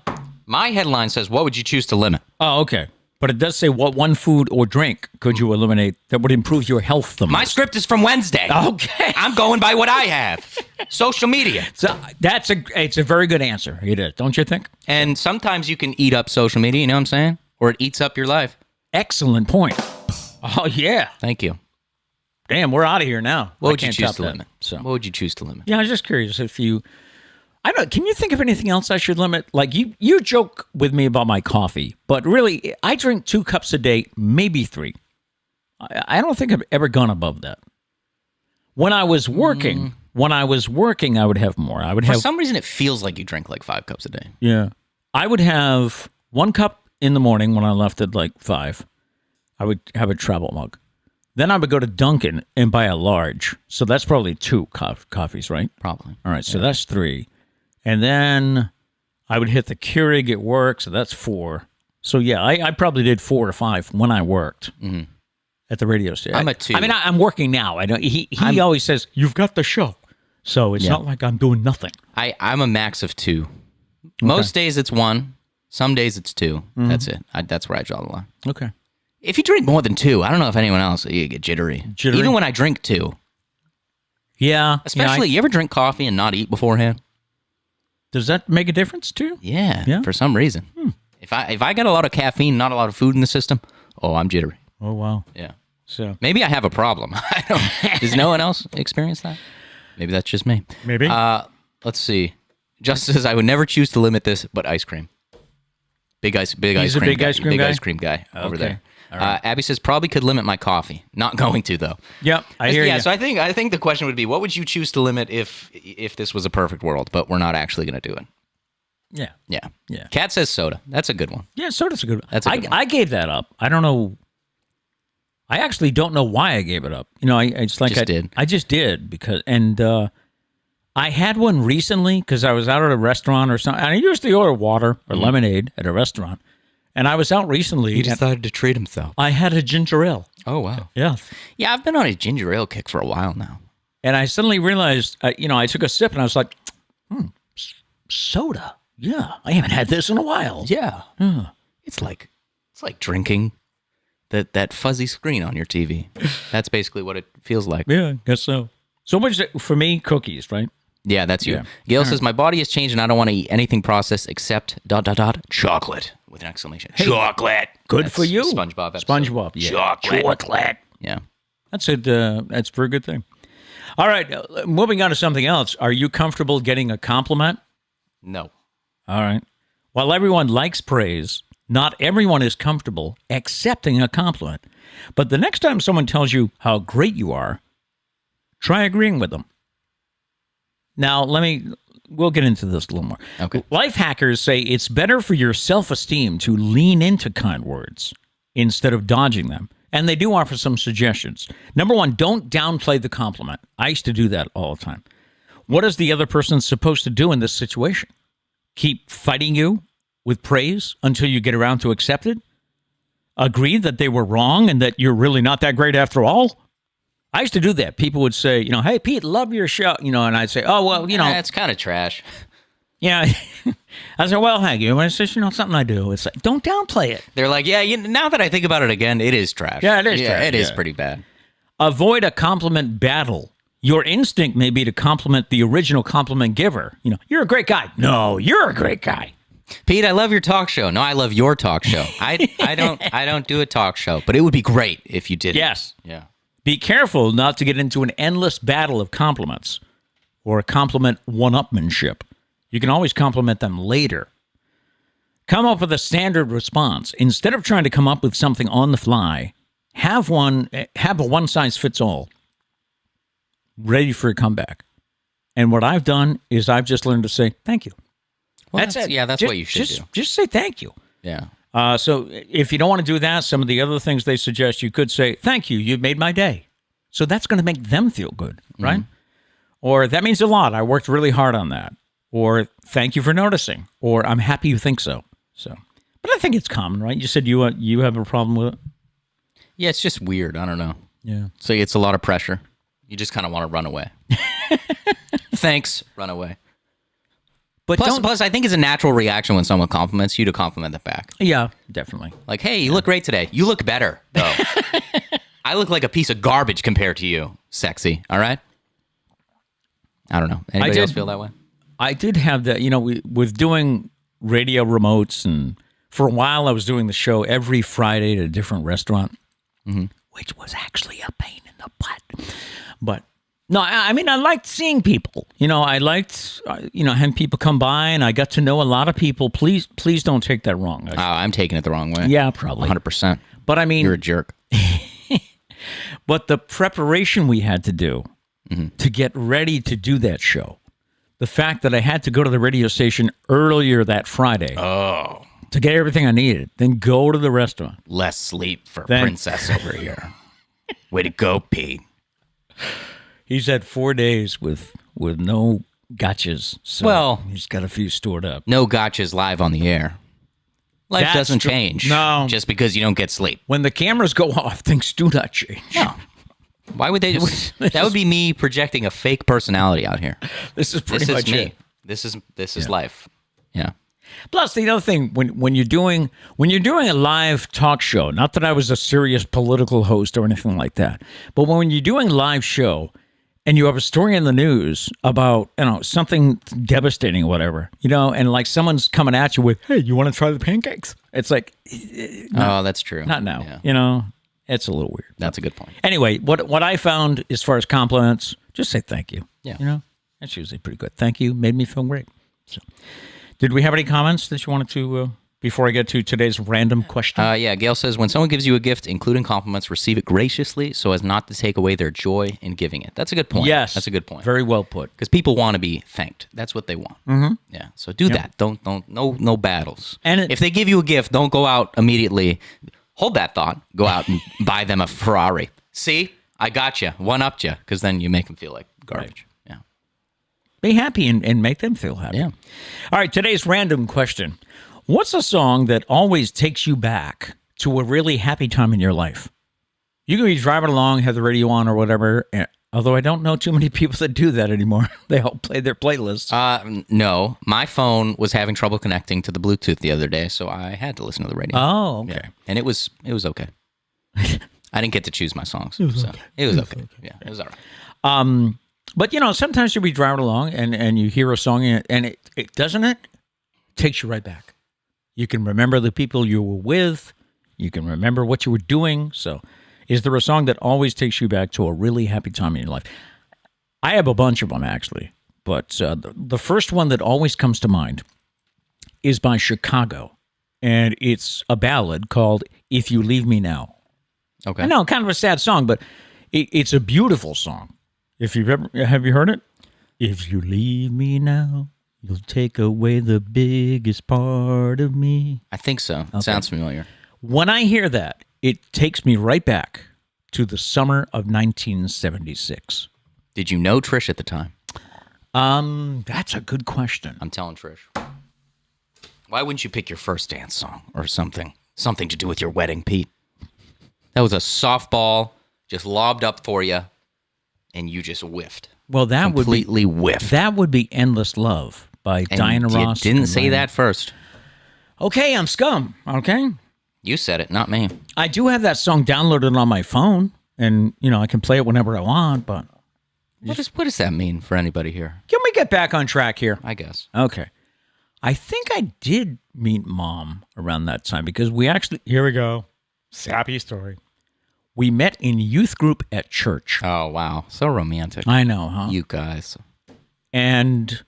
My headline says, "What would you choose to limit?" Oh, okay. But it does say what one food or drink could you eliminate that would improve your health the most? My script is from Wednesday. Okay. I'm going by what I have. Social media. So it's a very good answer. It is, don't you think? And sometimes you can eat up social media, you know what I'm saying? Or it eats up your life. Excellent point. Oh, yeah. Thank you. Damn, we're out of here now. What would you choose to limit? So. What would you choose to limit? Yeah, I was just curious if you... I don't know. Can you think of anything else I should limit? Like you joke with me about my coffee, but really, I drink 2 cups a day, maybe 3. I don't think I've ever gone above that. When I was working, I would have more. For some reason, it feels like you drink like 5 cups a day. Yeah, I would have 1 cup in the morning when I left at like 5. I would have a travel mug. Then I would go to Dunkin and buy a large. So that's probably 2 coffees, right? Probably. All right, so that's 3. And then I would hit the Keurig at work, so that's 4. So, yeah, I probably did 4 or 5 when I worked at the radio station. I'm a 2. I mean, I'm working now. I don't. He always says, you've got the show. So it's not like I'm doing nothing. I'm a max of 2. Most days it's 1. Some days it's 2. That's it. That's where I draw the line. Okay. If you drink more than 2, I don't know if anyone else, you get jittery. Even when I drink 2. Yeah. Especially, you ever drink coffee and not eat beforehand? Does that make a difference too? Yeah. For some reason. If I get a lot of caffeine, not a lot of food in the system, I'm jittery. Oh, wow. Yeah. So maybe I have a problem. I don't. Does no one else experience that? Maybe that's just me. Maybe. Let's see. Just says I would never choose to limit this, but ice cream. Big ice cream. He's a big ice cream guy? Ice cream guy over there. All right. Abby says probably could limit my coffee. Not going to though. Yep, I hear you. Yeah, so I think the question would be, what would you choose to limit if this was a perfect world, but we're not actually going to do it? Yeah. Kat says soda. That's a good one. Yeah, soda's a good one. That's a good one. I gave that up. I don't know. I actually don't know why I gave it up. I just did because I had one recently because I was out at a restaurant or something. And I usually order water or lemonade at a restaurant. And I was out recently. He decided to treat himself. I had a ginger ale. Oh, wow. Yeah. Yeah, I've been on a ginger ale kick for a while now. And I suddenly realized, I took a sip and I was like, soda. Yeah, I haven't had this in a while. Yeah. It's like drinking that fuzzy screen on your TV. That's basically what it feels like. Yeah, I guess so. So much for me, cookies, right? Yeah, that's you. Yeah. Gail says, my body has changed and I don't want to eat anything processed except ... chocolate with an exclamation. Hey, chocolate. Good for you. SpongeBob episode. SpongeBob. Yeah. Chocolate. Yeah. That's it. That's a very good thing. All right, moving on to something else. Are you comfortable getting a compliment? No. All right. While everyone likes praise, not everyone is comfortable accepting a compliment. But the next time someone tells you how great you are, try agreeing with them. Now, we'll get into this a little more. Okay. Life hackers say it's better for your self-esteem to lean into kind words instead of dodging them. And they do offer some suggestions. Number 1, don't downplay the compliment. I used to do that all the time. What is the other person supposed to do in this situation? Keep fighting you with praise until you get around to accept it? Agree that they were wrong and that you're really not that great after all? I used to do that. People would say, hey, Pete, love your show. And I'd say, oh, well, That's kind of trash. Yeah. I said, well, thank you. And I said, something I do. It's like, don't downplay it. They're like, yeah, now that I think about it again, it is trash. Yeah, it is trash. It is pretty bad. Avoid a compliment battle. Your instinct may be to compliment the original compliment giver. You're a great guy. No, you're a great guy. Pete, I love your talk show. No, I love your talk show. I don't do a talk show, but it would be great if you did. Yes. Yeah. Be careful not to get into an endless battle of compliments or compliment one-upmanship. You can always compliment them later. Come up with a standard response. Instead of trying to come up with something on the fly, have a one-size-fits-all ready for a comeback. And what I've done is I've just learned to say thank you. Well, that's it. Yeah, that's what you should do. Just say thank you. Yeah. So if you don't want to do that, some of the other things they suggest, you could say, thank you, you've made my day. So that's going to make them feel good, right? Mm-hmm. Or that means a lot. I worked really hard on that. Or thank you for noticing. Or I'm happy you think so. But I think it's common, right? You said you have a problem with it? Yeah, it's just weird. I don't know. Yeah. So it's a lot of pressure. You just kind of want to run away. Thanks, run away. But plus, I think it's a natural reaction when someone compliments you to compliment them back. Yeah, definitely. Like, hey, you look great today. You look better, though. I look like a piece of garbage compared to you. Sexy, all right? I don't know. Anybody else feel that way? I did have that, with doing radio remotes, and for a while I was doing the show every Friday at a different restaurant, which was actually a pain in the butt. But no, I mean, I liked seeing people. I liked, having people come by, and I got to know a lot of people. Please don't take that wrong. I'm taking it the wrong way. Yeah, probably. 100%. But I mean... You're a jerk. But the preparation we had to do to get ready to do that show, the fact that I had to go to the radio station earlier that Friday to get everything I needed, then go to the restaurant. Less sleep for Princess over here. Way to go, Pete. He's had 4 days with no gotchas. So Well, he's got a few stored up. No gotchas live on the air. Life That's doesn't true. change. No. Just because you don't get sleep. When the cameras go off, things do not change. No. Why would they? That would be me projecting a fake personality out here. This is pretty much me. it. This is life. Yeah. Plus, the other thing, when you're doing a live talk show, not that I was a serious political host or anything like that, but when you're doing a live show and you have a story in the news about something devastating or whatever, and like someone's coming at you with, "Hey, you want to try the pancakes?" It's like, that's true. not now. Yeah. It's a little weird. That's a good point. Anyway, what I found as far as compliments, just say thank you. Yeah. That's usually pretty good. Thank you. Made me feel great. So, did we have any comments that you wanted to, before I get to today's random question? Yeah, Gail says, when someone gives you a gift, including compliments, receive it graciously so as not to take away their joy in giving it. That's a good point. Yes. That's a good point. Very well put. Because people want to be thanked. That's what they want. Mm-hmm. Yeah, so do that. Don't, no battles. And if they give you a gift, don't go out immediately. Hold that thought. Go out and buy them a Ferrari. See? I got you. One-upped you. Because then you make them feel like garbage. Right. Yeah. Be happy and make them feel happy. Yeah. All right, today's random question. What's a song that always takes you back to a really happy time in your life? You can be driving along, have the radio on or whatever, although I don't know too many people that do that anymore. They all play their playlists. No. My phone was having trouble connecting to the Bluetooth the other day, so I had to listen to the radio. Oh, okay. Yeah. And it was okay. I didn't get to choose my songs. It was okay. Yeah, it was all right. But, sometimes you'll be driving along and you hear a song and it doesn't it? Takes you right back. You can remember the people you were with. You can remember what you were doing. So is there a song that always takes you back to a really happy time in your life? I have a bunch of them, actually. But the first one that always comes to mind is by Chicago. And it's a ballad called If You Leave Me Now. Okay. I know, kind of a sad song, but it's a beautiful song. Have you heard it? If you leave me now, you'll take away the biggest part of me. I think so. It sounds familiar. When I hear that, it takes me right back to the summer of 1976. Did you know Trish at the time? That's a good question. I'm telling Trish. Why wouldn't you pick your first dance song or something? Something to do with your wedding, Pete. That was a softball just lobbed up for you, and you just whiffed. Well, that completely whiffed. That would be "Endless Love" by Diana Ross. You didn't say that first. Okay, I'm scum. Okay, you said it, not me. I do have that song downloaded on my phone, and I can play it whenever I want. But what does that mean for anybody here? Can we get back on track here? I guess. Okay. I think I did meet Mom around that time because we actually, here we go, sappy story. We met in youth group at church. Oh, wow. So romantic. I know, huh? You guys. And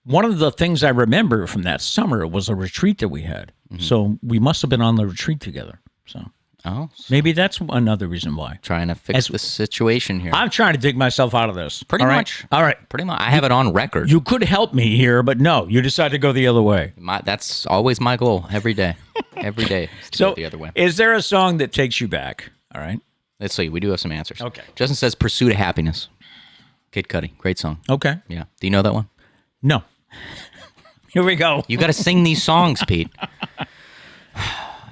one of the things I remember from that summer was a retreat that we had. Mm-hmm. So we must have been on the retreat together. So maybe that's another reason why. Trying to fix the situation here. I'm trying to dig myself out of this. Pretty much. All right. Pretty much. I have it on record. You could help me here, but no, you decided to go the other way. That's always my goal every day. Every day is to go the other way. Is there a song that takes you back? All right. Let's see. We do have some answers. Okay. Justin says Pursuit of Happiness. Kid Cudi. Great song. Okay. Yeah. Do you know that one? No. Here we go. You got to sing these songs, Pete.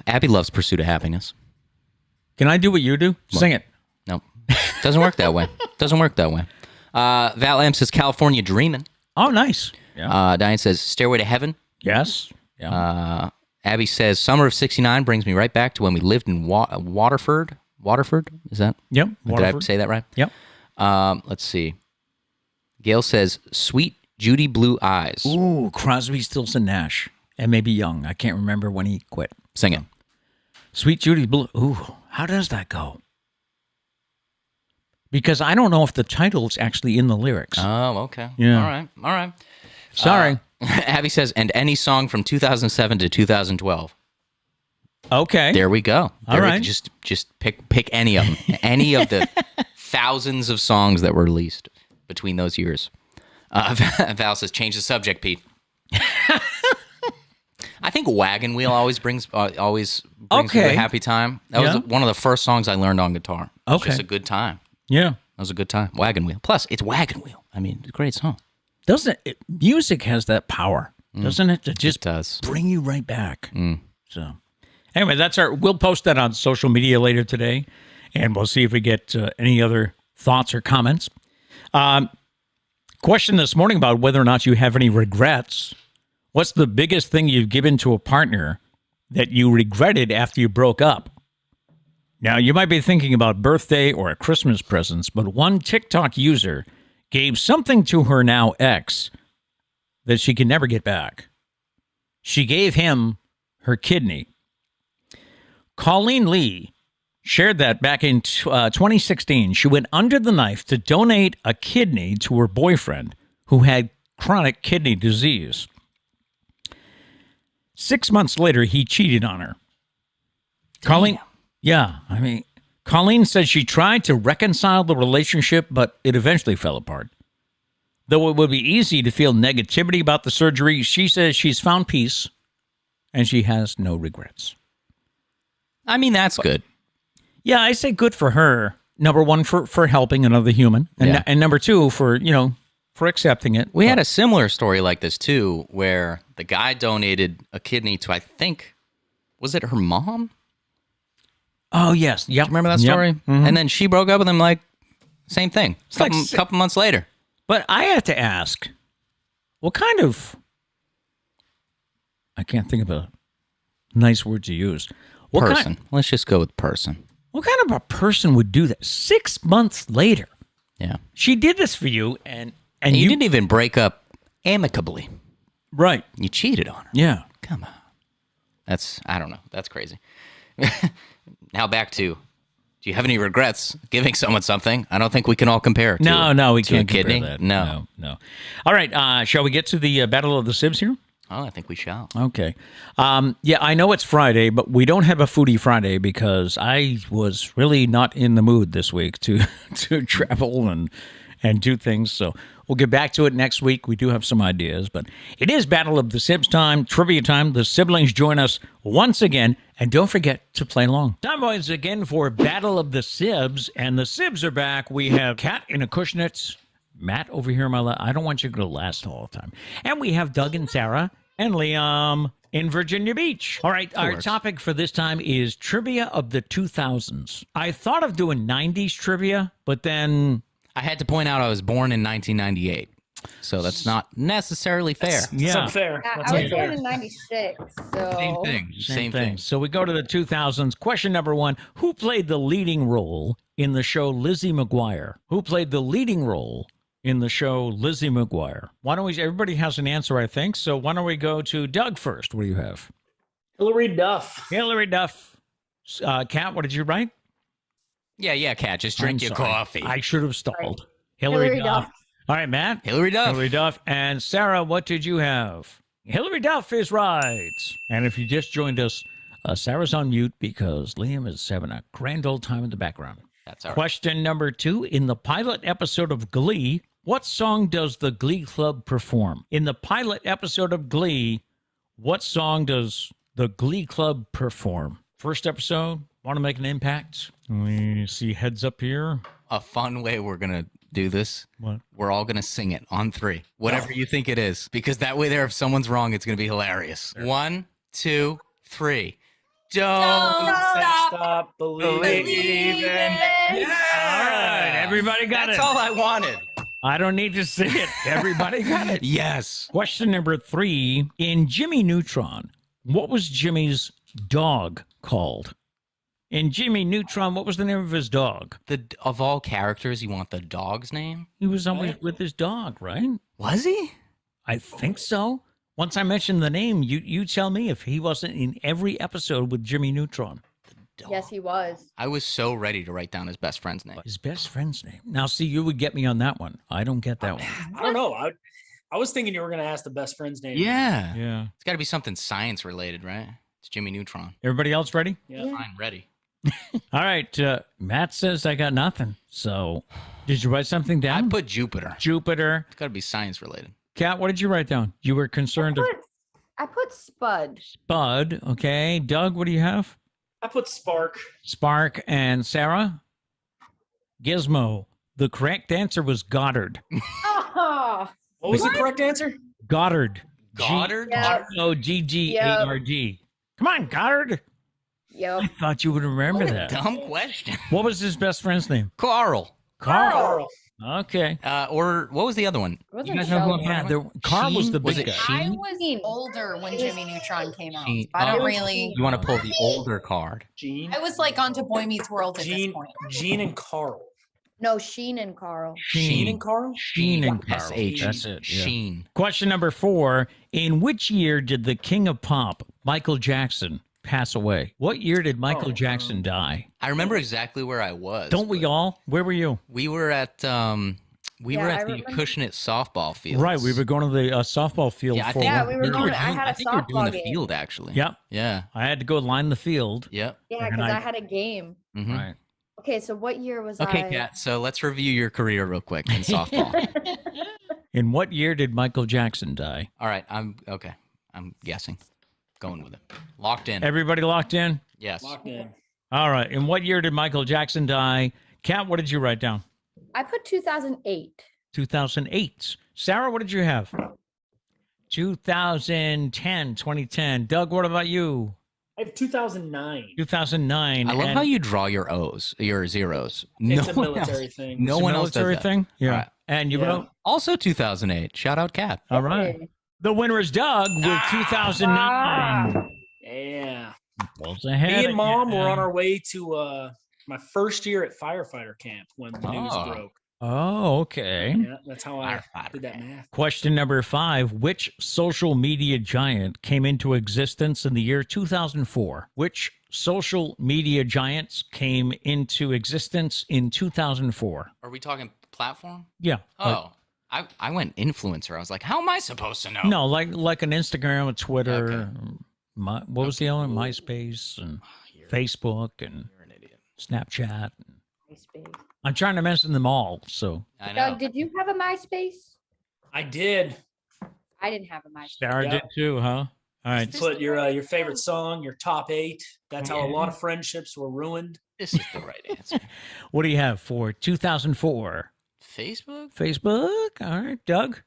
Abby loves Pursuit of Happiness. Can I do what you do? Sing it. No. Doesn't work that way. Doesn't work that way. Val M says California Dreamin'. Oh, nice. Yeah. Diane says Stairway to Heaven. Yes. Yeah. Abby says Summer of '69 brings me right back to when we lived in Waterford. Waterford? Is that? Yep. Waterford. Did I say that right? Yep. Let's see. Gail says Sweet Judy Blue Eyes. Ooh, Crosby, Stills, and Nash. And maybe Young. I can't remember when he quit. Sing it. Sweet Judy Blue. Ooh, how does that go? Because I don't know if the title's actually in the lyrics. Oh, okay. Yeah. All right. Sorry. Abby says, and any song from 2007 to 2012. Okay. There we go. All right. Just pick any of them. Any of the thousands of songs that were released between those years. Val says, change the subject, Pete. I think Wagon Wheel always brings me to a happy time. That was one of the first songs I learned on guitar. It was just a good time. Yeah. That was a good time. Wagon Wheel. Plus, it's Wagon Wheel. I mean, it's a great song. Music has that power, doesn't it? To just bring you right back. So anyway, we'll post that on social media later today, and we'll see if we get any other thoughts or comments. Question this morning about whether or not you have any regrets. What's the biggest thing you've given to a partner that you regretted after you broke up? Now, you might be thinking about birthday or Christmas presents, but one TikTok user gave something to her now ex that she can never get back. She gave him her kidney. Colleen Lee shared that back in 2016. She went under the knife to donate a kidney to her boyfriend who had chronic kidney disease. 6 months later, he cheated on her. Damn. Colleen said she tried to reconcile the relationship, but it eventually fell apart. Though it would be easy to feel negativity about the surgery, she says she's found peace and she has no regrets. I mean, that's good. Yeah, I say good for her. Number one, for helping another human. And number two, for accepting it. We had a similar story like this, too, where the guy donated a kidney to, I think, was it her mom? Oh, yes. Yep. Remember that story? Yep. Mm-hmm. And then she broke up with him, like, same thing. Couple months later. But I have to ask, what kind of... I can't think of a nice word to use. Person. Let's just go with person. What kind of a person would do that 6 months later? Yeah. She did this for you, and you didn't even break up amicably. Right. You cheated on her. Yeah. Come on. I don't know. That's crazy. Now back to, do you have any regrets giving someone something? I don't think we can all compare to No, we can't compare kidney. That. No. All right. Shall we get to the Battle of the Sibs here? Oh, I think we shall. Okay. I know it's Friday, but we don't have a Foodie Friday because I was really not in the mood this week to travel and do things. So we'll get back to it next week. We do have some ideas, but it is Battle of the Sibs time, trivia time. The siblings join us once again, and don't forget to play along. Time once again for Battle of the Sibs, and the Sibs are back. We have Kat in Acushnet, Matt over here on my left. I don't want you to go last all the time. And we have Doug and Sarah and Liam in Virginia Beach. All right, our topic for this time is trivia of the 2000s. I thought of doing 90s trivia, but then... I had to point out I was born in 1998, so that's not necessarily fair. That's unfair. I was born in 96, so... Same thing. So we go to the 2000s. Question number one, who played the leading role in the show Lizzie McGuire? Who played the leading role in the show Lizzie McGuire? Why don't we... Everybody has an answer, I think, so why don't we go to Doug first? What do you have? Hilary Duff. Hilary Duff. Kat, what did you write? Yeah, Kat, just drink your coffee. I should have stalled. Hilary Duff. All right, Matt. Hilary Duff. Hilary Duff. And Sarah, what did you have? Hilary Duff is right. And if you just joined us, Sarah's on mute because Liam is having a grand old time in the background. That's all right. Question number two. In the pilot episode of Glee, what song does the Glee Club perform? In the pilot episode of Glee, what song does the Glee Club perform? First episode, want to make an impact? We see heads up here. A fun way we're going to do this. What? We're all going to sing it on three. Whatever you think it is. Because that way there, if someone's wrong, it's going to be hilarious. 1, 2, 3. Don't stop believing. Yeah. All right, everybody got That's it. all I wanted. I don't need to sing it. Everybody got it. Yes. Question number 3. In Jimmy Neutron, what was Jimmy's dog called? In Jimmy Neutron, what was the name of his dog? Of all characters, you want the dog's name? He was always with his dog, right? Was he? I think so. Once I mentioned the name, you tell me if he wasn't in every episode with Jimmy Neutron. Yes, he was. I was so ready to write down his best friend's name. His best friend's name. Now, see, you would get me on that one. I don't get that one. I don't know. I was thinking you were going to ask the best friend's name. Yeah. It's got to be something science related, right? It's Jimmy Neutron. Everybody else ready? Yeah. I'm ready. All right. Matt says I got nothing. So, did you write something down? I put Jupiter. Jupiter. It's got to be science related. Kat, what did you write down? You were concerned I put Spud. Spud. Okay. Doug, what do you have? I put Spark. Spark. And Sarah? Gizmo. The correct answer was Goddard. Oh, What was the correct answer? Goddard. Goddard? Yep. Goddard. Come on, Goddard. Yep. I thought you would remember What a that. dumb question. What was his best friend's name? Carl. Carl. Okay. Or what was the other one? Wasn't You guys know who I'm Sheldon. talking about? Carl was Sheen? the big Was it guy. Sheen? I was older when Jimmy Neutron came out. Sheen. I don't Oh. really. You want to pull the older card. Gene. I was like onto Boy Meets World at this point. Gene and Carl. No, Sheen and Carl. Sheen and Carl? Sheen and Carl. S-H. That's it. Yeah. Sheen. Question number 4. In which year did the king of pop, Michael Jackson, pass away? What year did Michael Jackson die? I remember exactly where I was. Don't we but all? Where were you? We were at Yeah, the I remember. Acushnet softball field. Right. We were going to the softball field. Yeah, I for think, Yeah, we were you going- I doing- had a I think you were doing softball the game. field actually. Yep. Yeah. I had to go line the field. Yep. Yeah, And because I- I had a game. Mhm. Right. Okay, so what year was Okay, I? Kat. So let's review your career real quick in softball. In what year did Michael Jackson die? All right. I'm guessing. Going with it. Locked in. Everybody locked in? Yes. Locked in. All right. In what year did Michael Jackson die? Kat, what did you write down? I put 2008. 2008. Sarah, what did you have? 2010. Doug, what about you? I have 2009. 2009. I love And how you draw your O's, your zeros. It's a one military else, thing. No it's a one else does military that. thing? Yeah. Right. And you Yeah. wrote, Also 2008. Shout out Kat. all right. Hey. The winner is Doug with 2009. Yeah. Pulls ahead Me and Mom again. were on our way to my first year at firefighter camp when the news Oh. broke. Oh, okay. Yeah, that's how I Firefighter did that camp. math. Question number 5. Which social media giant came into existence in the year 2004? Which social media giants came into existence in 2004? Are we talking platform? Yeah. Oh, I went influencer. I was like, how am I supposed to know? No, like an Instagram, a Twitter. Okay. What was the other one? MySpace and Facebook and You're an idiot. Snapchat. MySpace. I'm trying to mention them all. So I know. Doug, did you have a MySpace? I did. I didn't have a MySpace. Sarah Yeah. did too, huh? All right. Put your favorite song, your top 8. That's how a lot of friendships were ruined. This is the right answer. What do you have for 2004? Facebook? Facebook. All right, Doug.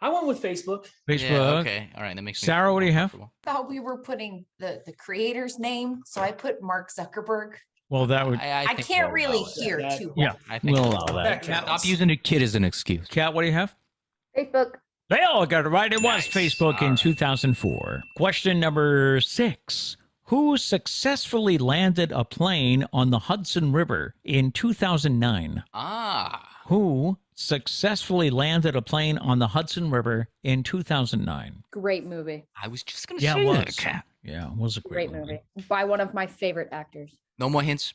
I went with Facebook. Facebook. Yeah, okay. All right. That makes me Sarah, feel what do you more have? comfortable. Thought we were putting the creator's name, so I put Mark Zuckerberg. Well, that would. I think can't we'll really allow it. hear That- too. Yeah, I think we'll we'll allow allow that. That Stop using a kid as an excuse. Kat, what do you have? Facebook. They all got it right. It was Nice. Facebook All in right. 2004. Question number 6. Who successfully landed a plane on the Hudson River in 2009? Ah. Who successfully landed a plane on the Hudson River in 2009? Great movie. I was just going to Yeah, say it that, was. Kat. Yeah, it was a Great movie. By one of my favorite actors. No more hints.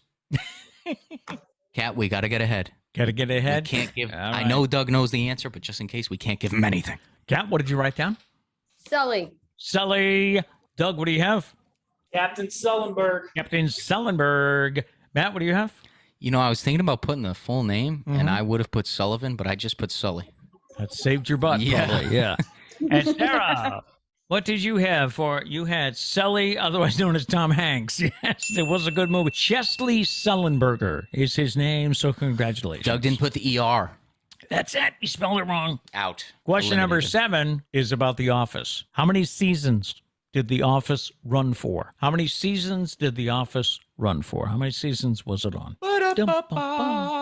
Kat, we got to get ahead. Got to get ahead. We can't give. All I right. know Doug knows the answer, but just in case, we can't give him anything. Kat, what did you write down? Sully. Sully. Doug, what do you have? Captain Sullenberg. Captain Sullenberg. Matt, what do you have? You know, I was thinking about putting the full name, Mhm. and I would have put Sullivan, but I just put Sully. That saved your butt, Yeah. probably. Yeah. And Sarah, what did you have for? You had Sully, otherwise known as Tom Hanks. Yes, it was a good movie. Chesley Sullenberger is his name, so congratulations. Doug didn't put the ER. That's it. You spelled it wrong. Out. Question number Eliminated. 7 is about The Office. How many seasons did The Office run for? How many seasons did The Office run for? How many seasons was it on?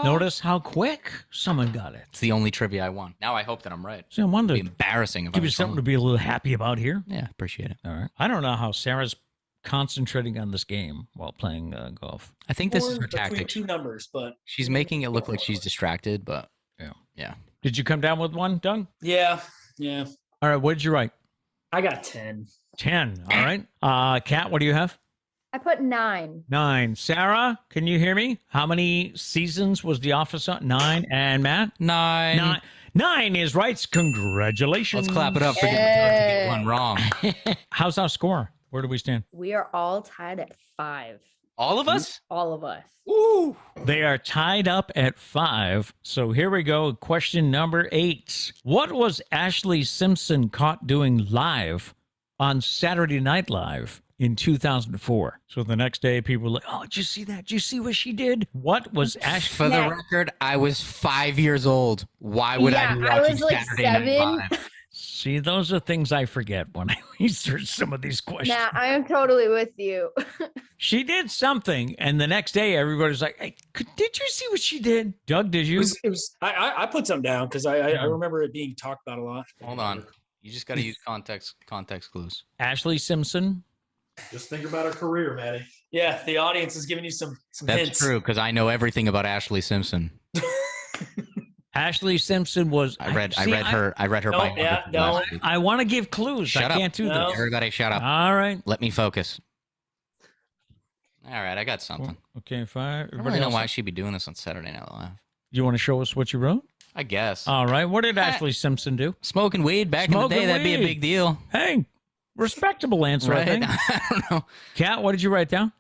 Notice how quick someone got it. It's the only trivia I won. Now I hope that I'm right. See, I wanted It'd be to embarrassing if I give you was something to wrong. be a little happy about here. Yeah, appreciate it. All right. I don't know how Sarah's concentrating on this game while playing golf. I think this is her Between tactic. 2 numbers, but She's making it look like she's distracted, but Yeah. yeah. Did you come down with one, Doug? yeah. All right. What did you write? I got 10. 10. All right. Kat, what do you have? I put 9. 9. Sarah, can you hear me? How many seasons was The Office on? 9. And Matt? 9. 9 is right. Congratulations. Let's clap it up for getting Doug to get one wrong. How's our score? Where do we stand? We are all tied at 5. All of us? All of us. Ooh. They are tied up at 5. So here we go. Question number 8. What was Ashley Simpson caught doing live on Saturday Night Live in 2004. So the next day, people were like, "Oh, did you see that? Did you see what she did? What was Ashley?" For the record, I was 5 years old. Why would I be Yeah, I watching was like Saturday Night 7. Live? See, those are things I forget when I research some of these questions. Nah, I am totally with you. She did something, and the next day, everybody's like, "Hey, did you see what she did?" Doug, did you? I put some down because I remember it being talked about a lot. Hold on. You just got to use context clues. Ashley Simpson. Just think about her career, Maddie. Yeah, the audience is giving you some That's hints. true, because I know everything about Ashley Simpson. Ashley Simpson was. I read her No, biography yeah, no. last week. I want to give clues. Shut I up. can't do No. this. Everybody shut up. All right. Let me focus. All right, I got something. Okay, fine. I don't Everybody really know else? why she'd be doing this on Saturday Night Live. You want to show us what you wrote? I guess. All right. What did Ashley Simpson do? Smoking weed back in Smoking the day, that'd be a weed. big deal. Hey, respectable answer, I Right? think. I don't know. Kat, what did you write down?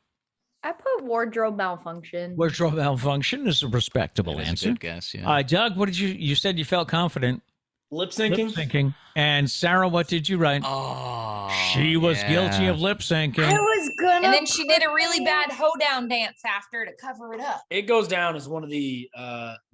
I put wardrobe malfunction. Wardrobe malfunction is a respectable That is a answer. good guess, yeah. Doug, what did you said you felt confident. Lip syncing. Lip syncing. And Sarah, what did you write? Oh, She was guilty yeah. of lip syncing. I was gonna. And then she did a really bad hoedown dance after to cover it up. It goes down as one of the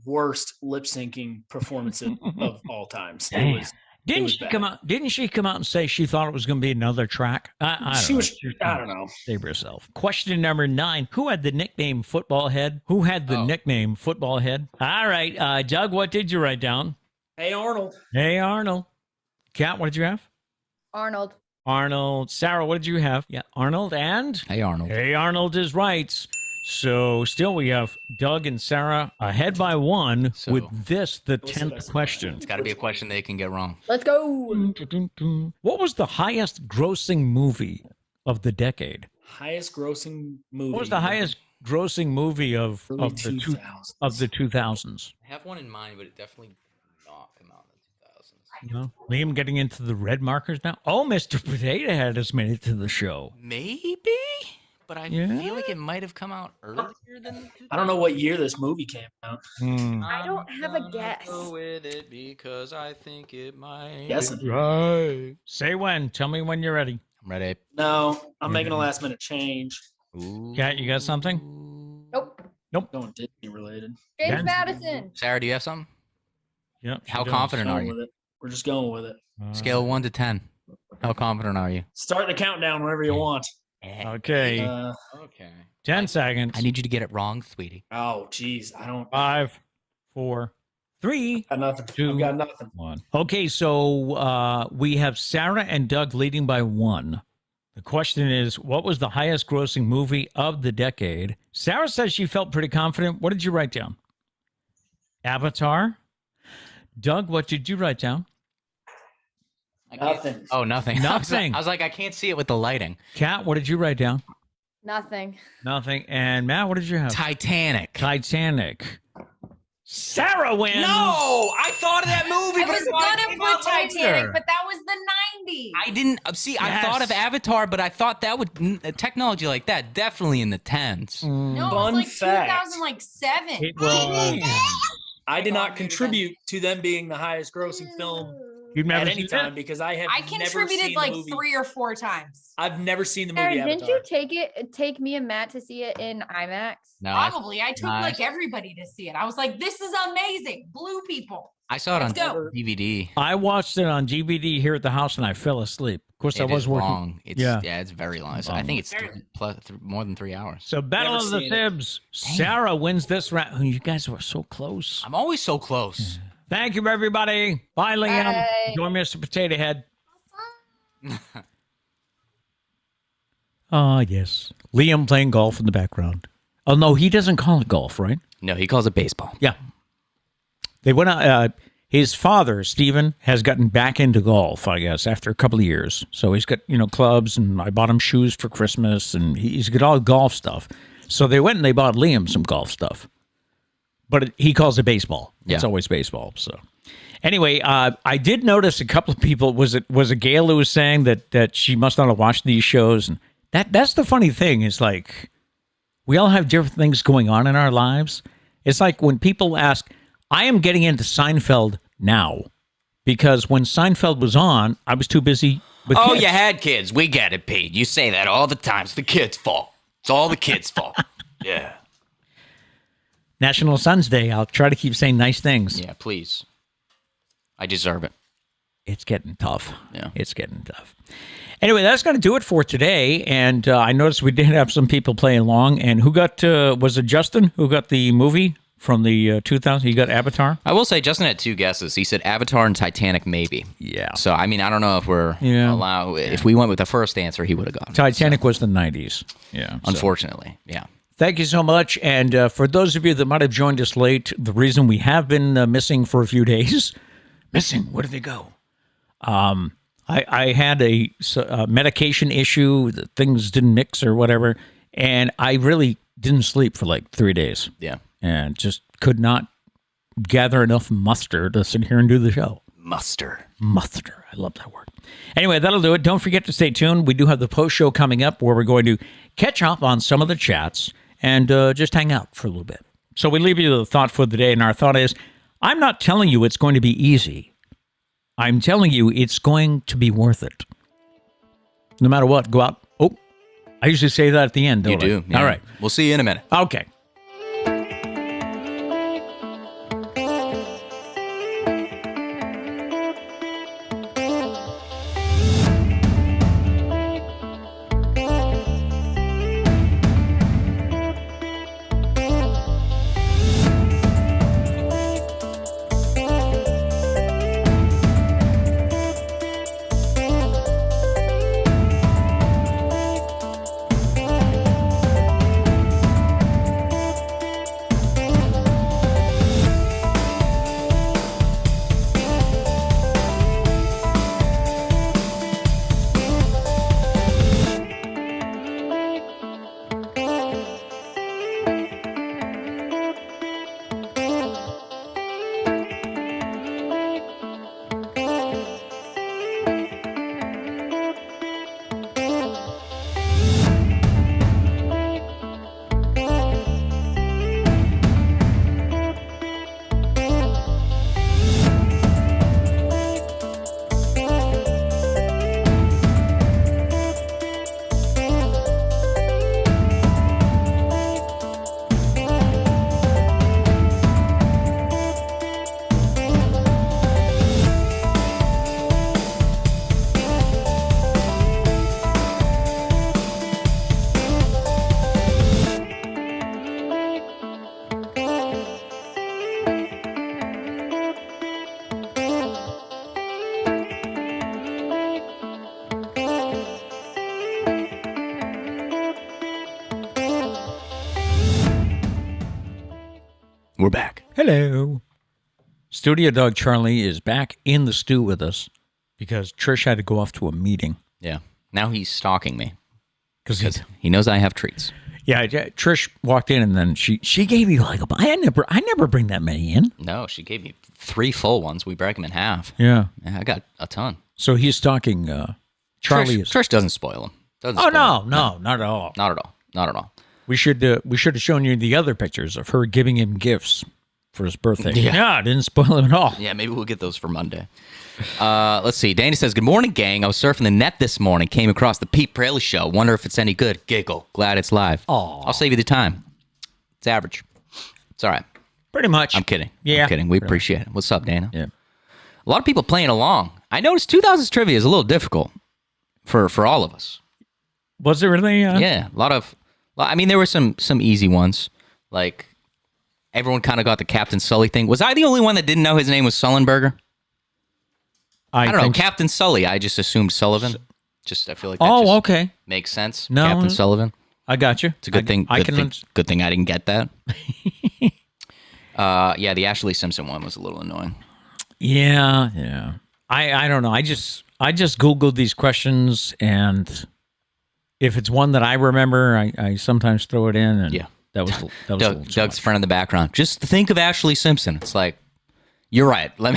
worst lip syncing performances of all times. It Damn. was. Didn't was she bad. come out? Didn't she come out and say she thought it was going to be another track? I don't She know. was. I don't know. Save herself. Question number 9: Who had the nickname Football Head? Who had the nickname Football Head? All right, Doug, what did you write down? Hey Arnold. Hey, Arnold. Kat, what did you have? Arnold. Arnold. Sarah, what did you have? Yeah, Arnold and? Hey, Arnold. Hey, Arnold is right. So still we have Doug and Sarah ahead by 1 So- with this, the What's the 10th best question. It's got to be a question they can get wrong. Let's go. What was the highest grossing movie of the decade? Highest grossing movie. What was the highest grossing movie of Early the 2000s. of the 2000s? I have one in mind, but it definitely did not come out in the 2000s. No. Liam getting into the red markers now. Oh, Mr. Potato Head has made it to the show. Maybe, but I Yeah. feel like it might have come out earlier than. I don't know what year this movie came out. I don't have a guess. Go with it because I think it might. Guessing. Right. Say when. Tell me when you're ready. I'm ready. No, I'm making a last minute change. Ooh. Kat, you got something? Nope. Going Disney related. James Ben? Madison. Sarah, do you have something? Yep. How she confident are Going you? with it. We're just going with it. does. Scale 1 to 10. How confident are you? Start the countdown whenever you want. Okay. Okay. 10 seconds. I need you to get it wrong, sweetie. Oh, geez. I don't. 5, 4, 3, got nothing. 2, I've got nothing. 1. Okay, so we have Sarah and Doug leading by 1. The question is, what was the highest grossing movie of the decade? Sarah says she felt pretty confident. What did you write down? Avatar? Doug, what did you write down? Nothing. Oh, nothing. Nothing. I was like, I can't see it with the lighting. Kat, what did you write down? Nothing. Nothing. And Matt, what did you have? Titanic. Titanic. Sarah wins. No, I thought of that movie, I but was I thought it gonna came put out Titanic, later. but that was the 90s. I didn't see. I Yes. thought of Avatar, but I thought that would technology like that definitely in the tens. No, it Fun was like fact. 2007. It was. I did not contribute to them being the highest grossing film You've at never any seen time it? because I have I never contributed seen like the movie. 3 or 4 times. I've never seen the movie Aaron, didn't Avatar. you take me and Matt to see it in IMAX? No, Probably. I took Nice. like everybody to see it. I was like, this is amazing. Blue people. I saw it on Let's go. DVD. I watched it on DVD here at the house and I fell asleep. Of course, I It was is working. long. It's, Yeah. yeah, it's very long. I think it's more than 3 hours. So, Battle Never of the seen it. Sibs. Sarah wins this round. Oh, you guys were so close. I'm always so close. Thank you, everybody. Bye, Liam. Bye. Join Mr. Potato Head. Ah, yes. Liam playing golf in the background. Oh, no, he doesn't call it golf, right? No, he calls it baseball. Yeah. They went out. His father, Stephen, has gotten back into golf, I guess, after a couple of years. So he's got, clubs, and I bought him shoes for Christmas, and he's got all golf stuff. So they went and they bought Liam some golf stuff. But he calls it baseball. It's Yeah. always baseball. So anyway, I did notice a couple of people. Was a Gail who was saying that she must not have watched these shows, and that's the funny thing is like we all have different things going on in our lives. It's like when people ask, I am getting into Seinfeld now because when Seinfeld was on, I was too busy With Oh, kids. you had kids. We get it, Pete. You say that all the time. It's the kids' fault. It's all the kids' fault. Yeah. National Sons Day. I'll try to keep saying nice things. Yeah, please. I deserve it. It's getting tough. Yeah. It's getting tough. Anyway, that's going to do it for today. And I noticed we did have some people playing along. And who got, was it Justin who got the movie from the 2000? He got Avatar? I will say Justin had 2 guesses. He said Avatar and Titanic, maybe. Yeah. So, I mean, I don't know if we're allowed. If we went with the first answer, he would have gotten it. Titanic was the 90s. Yeah. Unfortunately. Yeah. Thank you so much. And for those of you that might have joined us late, the reason we have been missing for a few days, where did they go? I had a medication issue, that things didn't mix or whatever, and I really didn't sleep for like 3 days. Yeah. And just could not gather enough muster to sit here and do the show. Muster. I love that word. Anyway, that'll do it. Don't forget to stay tuned. We do have the post show coming up where we're going to catch up on some of the chats and just hang out for a little bit. So we leave you with a thought for the day, and our thought is, I'm not telling you it's going to be easy. I'm telling you it's going to be worth it. No matter what, go out. Oh, I usually say that at the end, don't I? You do. Yeah. All right. We'll see you in a minute. Okay. We're back. Hello. Studio Dog Charlie is back in the stew with us because Trish had to go off to a meeting. Yeah. Now he's stalking me Because he knows I have treats. yeah, Trish walked in and then she gave you like I never bring that many in. No, she gave me 3 full ones. We break them in half. Yeah. Yeah, I got a ton. So he's stalking Charlie. Trish doesn't spoil him. No, not at all. Not at all. Not at all. We should have shown you the other pictures of her giving him gifts for his birthday. Yeah. It didn't spoil him at all. Yeah, maybe we'll get those for Monday. Let's see. Danny says, good morning, gang. I was surfing the net this morning. Came across the Pete Braley Show. Wonder if it's any good. Giggle. Glad it's live. Aw. I'll save you the time. It's average. It's all right. Pretty much. I'm kidding. Yeah. I'm kidding. We appreciate it. What's up, Dana? Yeah. A lot of people playing along. I noticed 2000s trivia is a little difficult for all of us. Was it really? Yeah. I mean, there were some easy ones. Like, everyone kind of got the Captain Sully thing. Was I the only one that didn't know his name was Sullenberger? I don't know. think Captain Sully. I just assumed Sullivan. I feel like that just okay. makes sense. No. Captain Sullivan. I got you. It's a good thing. Good thing I didn't get that. Yeah, the Ashley Simpson one was a little annoying. Yeah. I don't know. I just Googled these questions, and if it's one that I remember, I sometimes throw it in. And Yeah. that was a little too Doug's much. friend in the background. Just think of Ashley Simpson. It's like, you're right. Let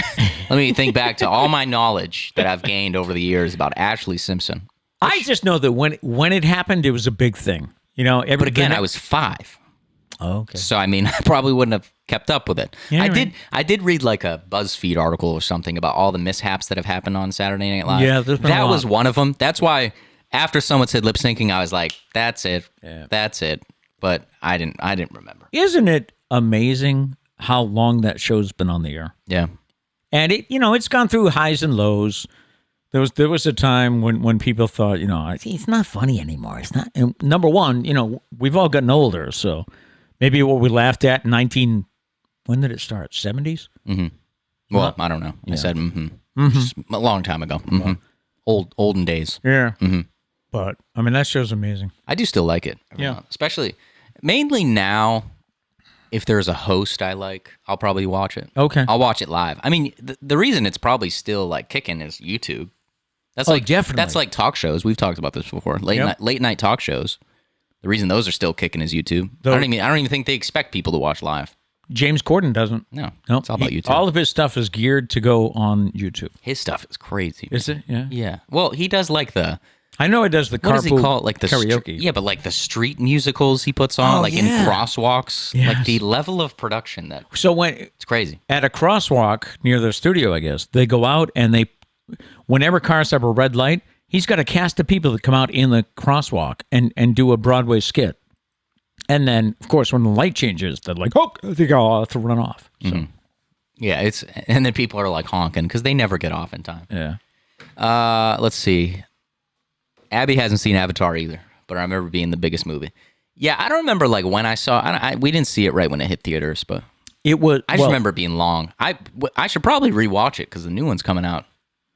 me think back to all my knowledge that I've gained over the years about Ashley Simpson. I just know that when it happened, it was a big thing. You know, But again, I was 5. Oh, okay. So, I mean, I probably wouldn't have kept up with it. Yeah, I did read like a BuzzFeed article or something about all the mishaps that have happened on Saturday Night Live. Yeah, there's been a that lot. was one of them. That's why after someone said lip syncing, I was like, that's it. Yeah. That's it. But I didn't remember. Isn't it amazing how long that show's been on the air? Yeah. And it's gone through highs and lows. There was a time when people thought, it's not funny anymore. It's not. And number one, we've all gotten older, so maybe what we laughed at in when did it start? 70s? Mm-hmm. Well, I don't know. I said just a long time ago. Mm-hmm. Olden days. Yeah. Mm-hmm. But I mean, that show's amazing. I do still like it. Yeah. Especially, mainly now. If there's a host I like, I'll probably watch it. Okay. I'll watch it live. I mean, the reason it's probably still like kicking is YouTube. That's definitely. That's like talk shows. We've talked about this before. Late night talk shows. The reason those are still kicking is YouTube. I don't even think they expect people to watch live. James Corden doesn't. No, Nope. it's all about YouTube. All of his stuff is geared to go on YouTube. His stuff is crazy. Is it? Yeah. Yeah. Well, he does like the. I know he does the What does he carpool call it? Like the karaoke. yeah, but like the street musicals he puts on, in crosswalks. Yes. Like the level of production that So it's crazy. at a crosswalk near their studio, I guess, they go out and whenever cars have a red light, he's got a cast of people that come out in the crosswalk and do a Broadway skit. And then, of course, when the light changes, they're like, oh, I think I'll have to run off. So, Yeah, and then people are like honking because they never get off in time. yeah. Let's see. Abby hasn't seen Avatar either, but I remember being the biggest movie. Yeah, I don't remember like when I saw. We didn't see it right when it hit theaters, but It was. I just remember it being long. I should probably rewatch it because the new one's coming out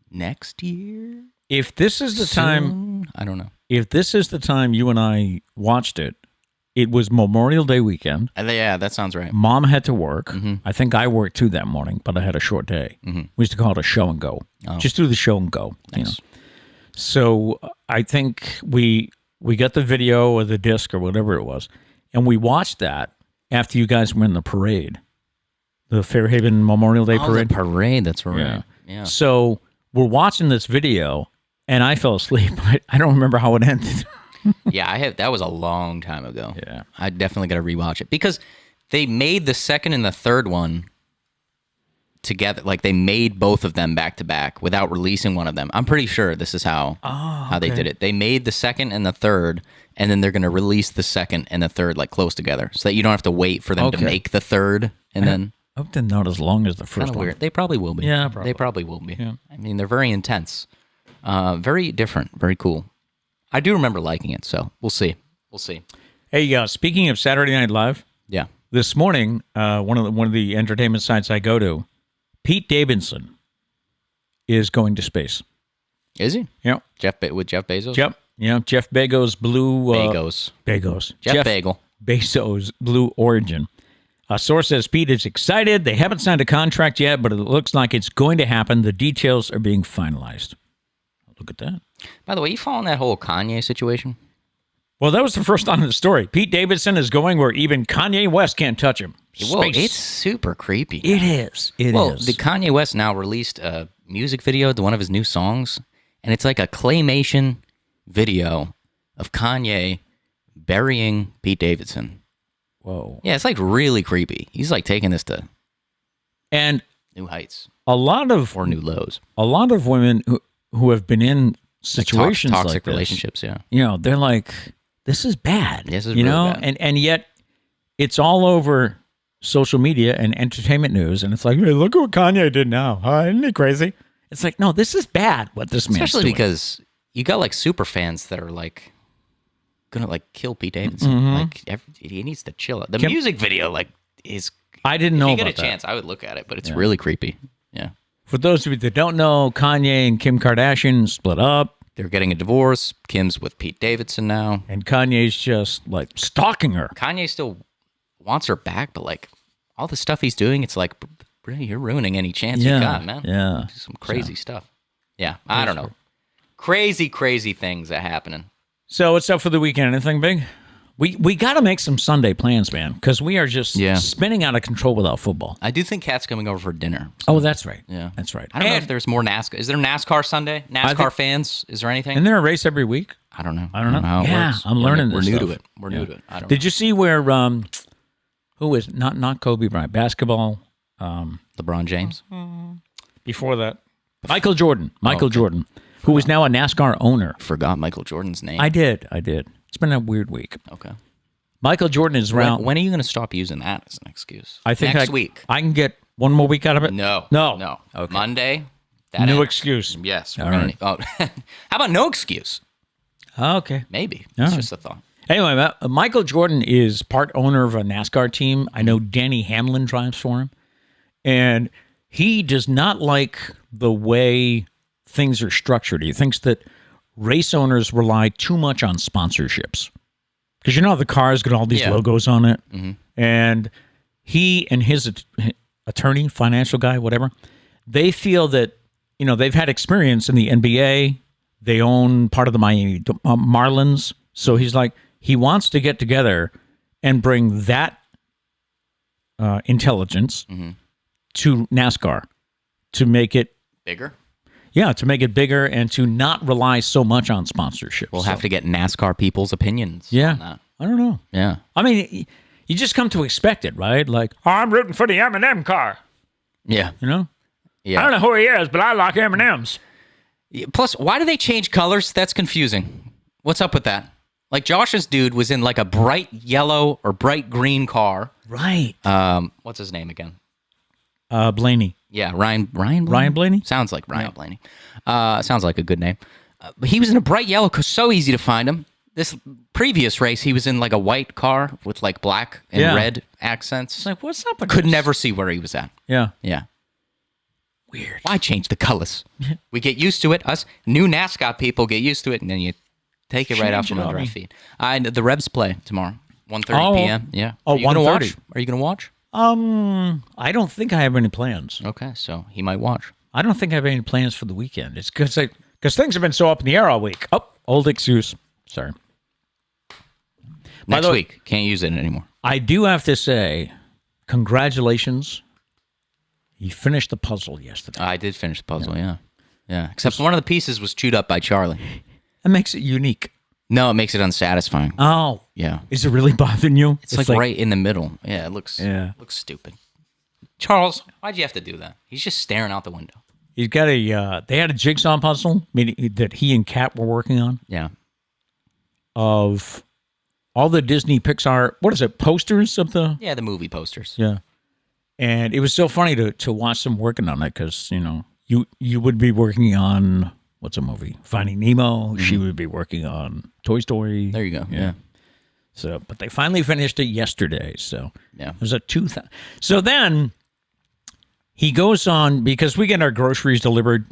next year. If this is the time, Soon? I don't know. if this is the time you and I watched it, it was Memorial Day weekend. Yeah, that sounds right. Mom had to work. Mm-hmm. I think I worked too that morning, but I had a short day. Mm-hmm. We used to call it a show and go. Oh. Just do the show and go. Nice. So I think we got the video or the disc or whatever it was, and we watched that after you guys went in the parade, the Fairhaven Memorial Day parade. The parade, that's right. Yeah. Yeah. So we're watching this video, and I fell asleep. I don't remember how it ended. Yeah, that was a long time ago. Yeah. I definitely got to rewatch it because they made the second and the third one together. Like they made both of them back to back without releasing one of them. I'm pretty sure this is how they did it. They made the second and the third, and then they're going to release the second and the third like close together, so that you don't have to wait for them to make the third and then. I hope they're not as long as the first one. Weird. They probably will be. Yeah, They probably will be. Yeah. I mean, they're very intense, very different, very cool. I do remember liking it, so we'll see. We'll see. Hey, speaking of Saturday Night Live, Yeah. this morning, one of the entertainment sites I go to, Pete Davidson is going to space. Is he? Yep. With Jeff Bezos? Yep. Yeah, Jeff Bezos' Blue... Bagos. Jeff Bagel. Bezos' Blue Origin. A source says Pete is excited. They haven't signed a contract yet, but it looks like it's going to happen. The details are being finalized. Look at that. By the way, you following that whole Kanye situation? Well, that was the first line of the story. Pete Davidson is going where even Kanye West can't touch him. Well, Space. it's super creepy. It is. It is. The Kanye West now released a music video to one of his new songs, and it's like a claymation video of Kanye burying Pete Davidson. Whoa. Yeah, it's like really creepy. He's like taking this to And new heights a lot of or new lows. a lot of women who have been in situations toxic like this, relationships, yeah. they're like, this is bad. This is you really know, bad. and yet it's all over social media and entertainment news, and it's like, hey, look at what Kanye did now. Isn't he crazy? It's like, no, this is bad. What this man's Especially doing. because you got like super fans that are like gonna like kill Pete Davidson. Mm-hmm. Like he needs to chill. The music video like is. I didn't know If you about get a that. chance, I would look at it, but it's really creepy. Yeah, For those of you that don't know, Kanye and Kim Kardashian split up, they're getting a divorce. Kim's with Pete Davidson now. and Kanye's just like stalking her. Kanye still wants her back, but like all the stuff he's doing, it's like you're ruining any chance you got, man. Yeah. Some crazy stuff. Yeah, I don't know. Crazy things are happening. So what's up for the weekend? Anything big? We got to make some Sunday plans, man, because we are just spinning out of control without football. I do think Kat's coming over for dinner. Oh, that's right. Yeah, that's right. I don't know if there's more NASCAR. Is there NASCAR Sunday? NASCAR fans? Is there anything? Isn't there a race every week? I don't know. I don't know. how it Yeah, works. I'm learning We're this new stuff. to it. We're new to it. I don't Did you see where Who is not Kobe Bryant? Basketball. LeBron James. Before that, Michael Jordan. Michael Jordan, who is now a NASCAR owner. Forgot Michael Jordan's name. I did. It's been a weird week. Okay. Michael Jordan is around. When are you going to stop using that as an excuse? I think next week. I can get one more week out of it. No. Okay. Monday. No excuse. Yes. All right. How about no excuse? Okay. Maybe. All It's right. just a thought. Anyway, Michael Jordan is part owner of a NASCAR team. I know Danny Hamlin drives for him. And he does not like the way things are structured. He thinks that race owners rely too much on sponsorships. Because you know how the cars got all these logos on it? Mm-hmm. And he and his attorney, financial guy, whatever, they feel that, they've had experience in the NBA. They own part of the Miami Marlins. So he's like, he wants to get together and bring that intelligence to NASCAR to make it bigger. Yeah, to make it bigger and to not rely so much on sponsorship. We'll have to get NASCAR people's opinions. Yeah, on that. I don't know. Yeah, I mean, you just come to expect it, right? Like, I'm rooting for the M&M car. Yeah, Yeah. yeah. I don't know who he is, but I like M&Ms. Plus, why do they change colors? That's confusing. What's up with that? Like Josh's dude was in like a bright yellow or bright green car. Right. What's his name again? Blaney. Yeah, Ryan Blaney? Ryan Blaney? Sounds like Ryan Blaney. Sounds like a good name. But he was in a bright yellow, so easy to find him. This previous race, he was in like a white car with like black and red accents. It's like, what's up with Could this? never see where he was at. Yeah. Yeah. Weird. Why change the colors? We get used to it. Us new NASCAR people get used to it, and then you take it right off from under our feet. The Rebs play tomorrow, 1:30 p.m. Yeah. Oh, Are you gonna 1:30. watch? Are you going to watch? I don't think I have any plans. Okay, so he might watch. I don't think I have any plans for the weekend. It's because things have been so up in the air all week. Oh, old excuse. Sorry. Next week, can't use it anymore. I do have to say, congratulations. You finished the puzzle yesterday. I did finish the puzzle, yeah. Except one of the pieces was chewed up by Charlie. That makes it unique. No, it makes it unsatisfying. Oh. Yeah. Is it really bothering you? It's like right in the middle. Yeah, it looks stupid. Charles, why'd you have to do that? He's just staring out the window. He's got they had a jigsaw puzzle that he and Kat were working on. Yeah. Of all the Disney Pixar, what is it, posters of the... Yeah, the movie posters. Yeah. And it was so funny to watch them working on it because, you would be working on, what's a movie? Finding Nemo. Mm-hmm. She would be working on Toy Story. There you go. Yeah. So, but they finally finished it yesterday. So, yeah. It was a 2,000. So then he goes on, because we get our groceries delivered,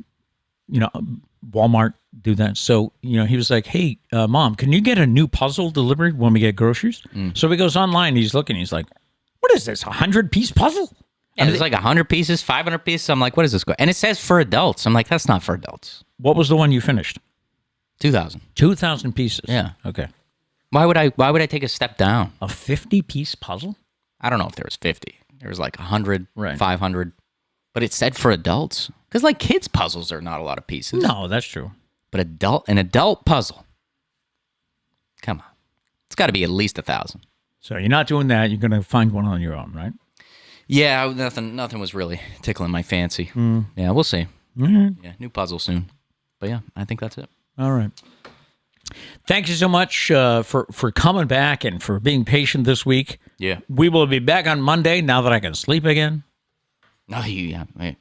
Walmart do that. So, he was like, hey, Mom, can you get a new puzzle delivered when we get groceries? So he goes online, he's looking, he's like, what is this, 100-piece puzzle? Yeah, there's like 100 pieces, 500 pieces. I'm like, what is this? And it says for adults. I'm like, that's not for adults. What was the one you finished? 2,000. 2,000 pieces. Yeah. Okay. Why would I take a step down? A 50-piece puzzle? I don't know if there was 50. There was like 100, right. 500. But it said for adults. Because like kids' puzzles are not a lot of pieces. No, that's true. But an adult puzzle. Come on. It's got to be at least 1,000. So you're not doing that. You're going to find one on your own, right? Yeah, nothing was really tickling my fancy. Yeah, we'll see. Mm-hmm. Yeah, new puzzle soon. But yeah, I think that's it. All right. Thank you so much for coming back and for being patient this week. Yeah. We will be back on Monday now that I can sleep again. No, wait.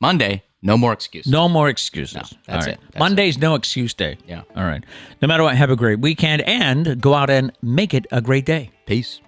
Monday, no more excuses. No more excuses. No, that's it. That's Monday's no excuse day. Yeah. All right. No matter what, have a great weekend and go out and make it a great day. Peace.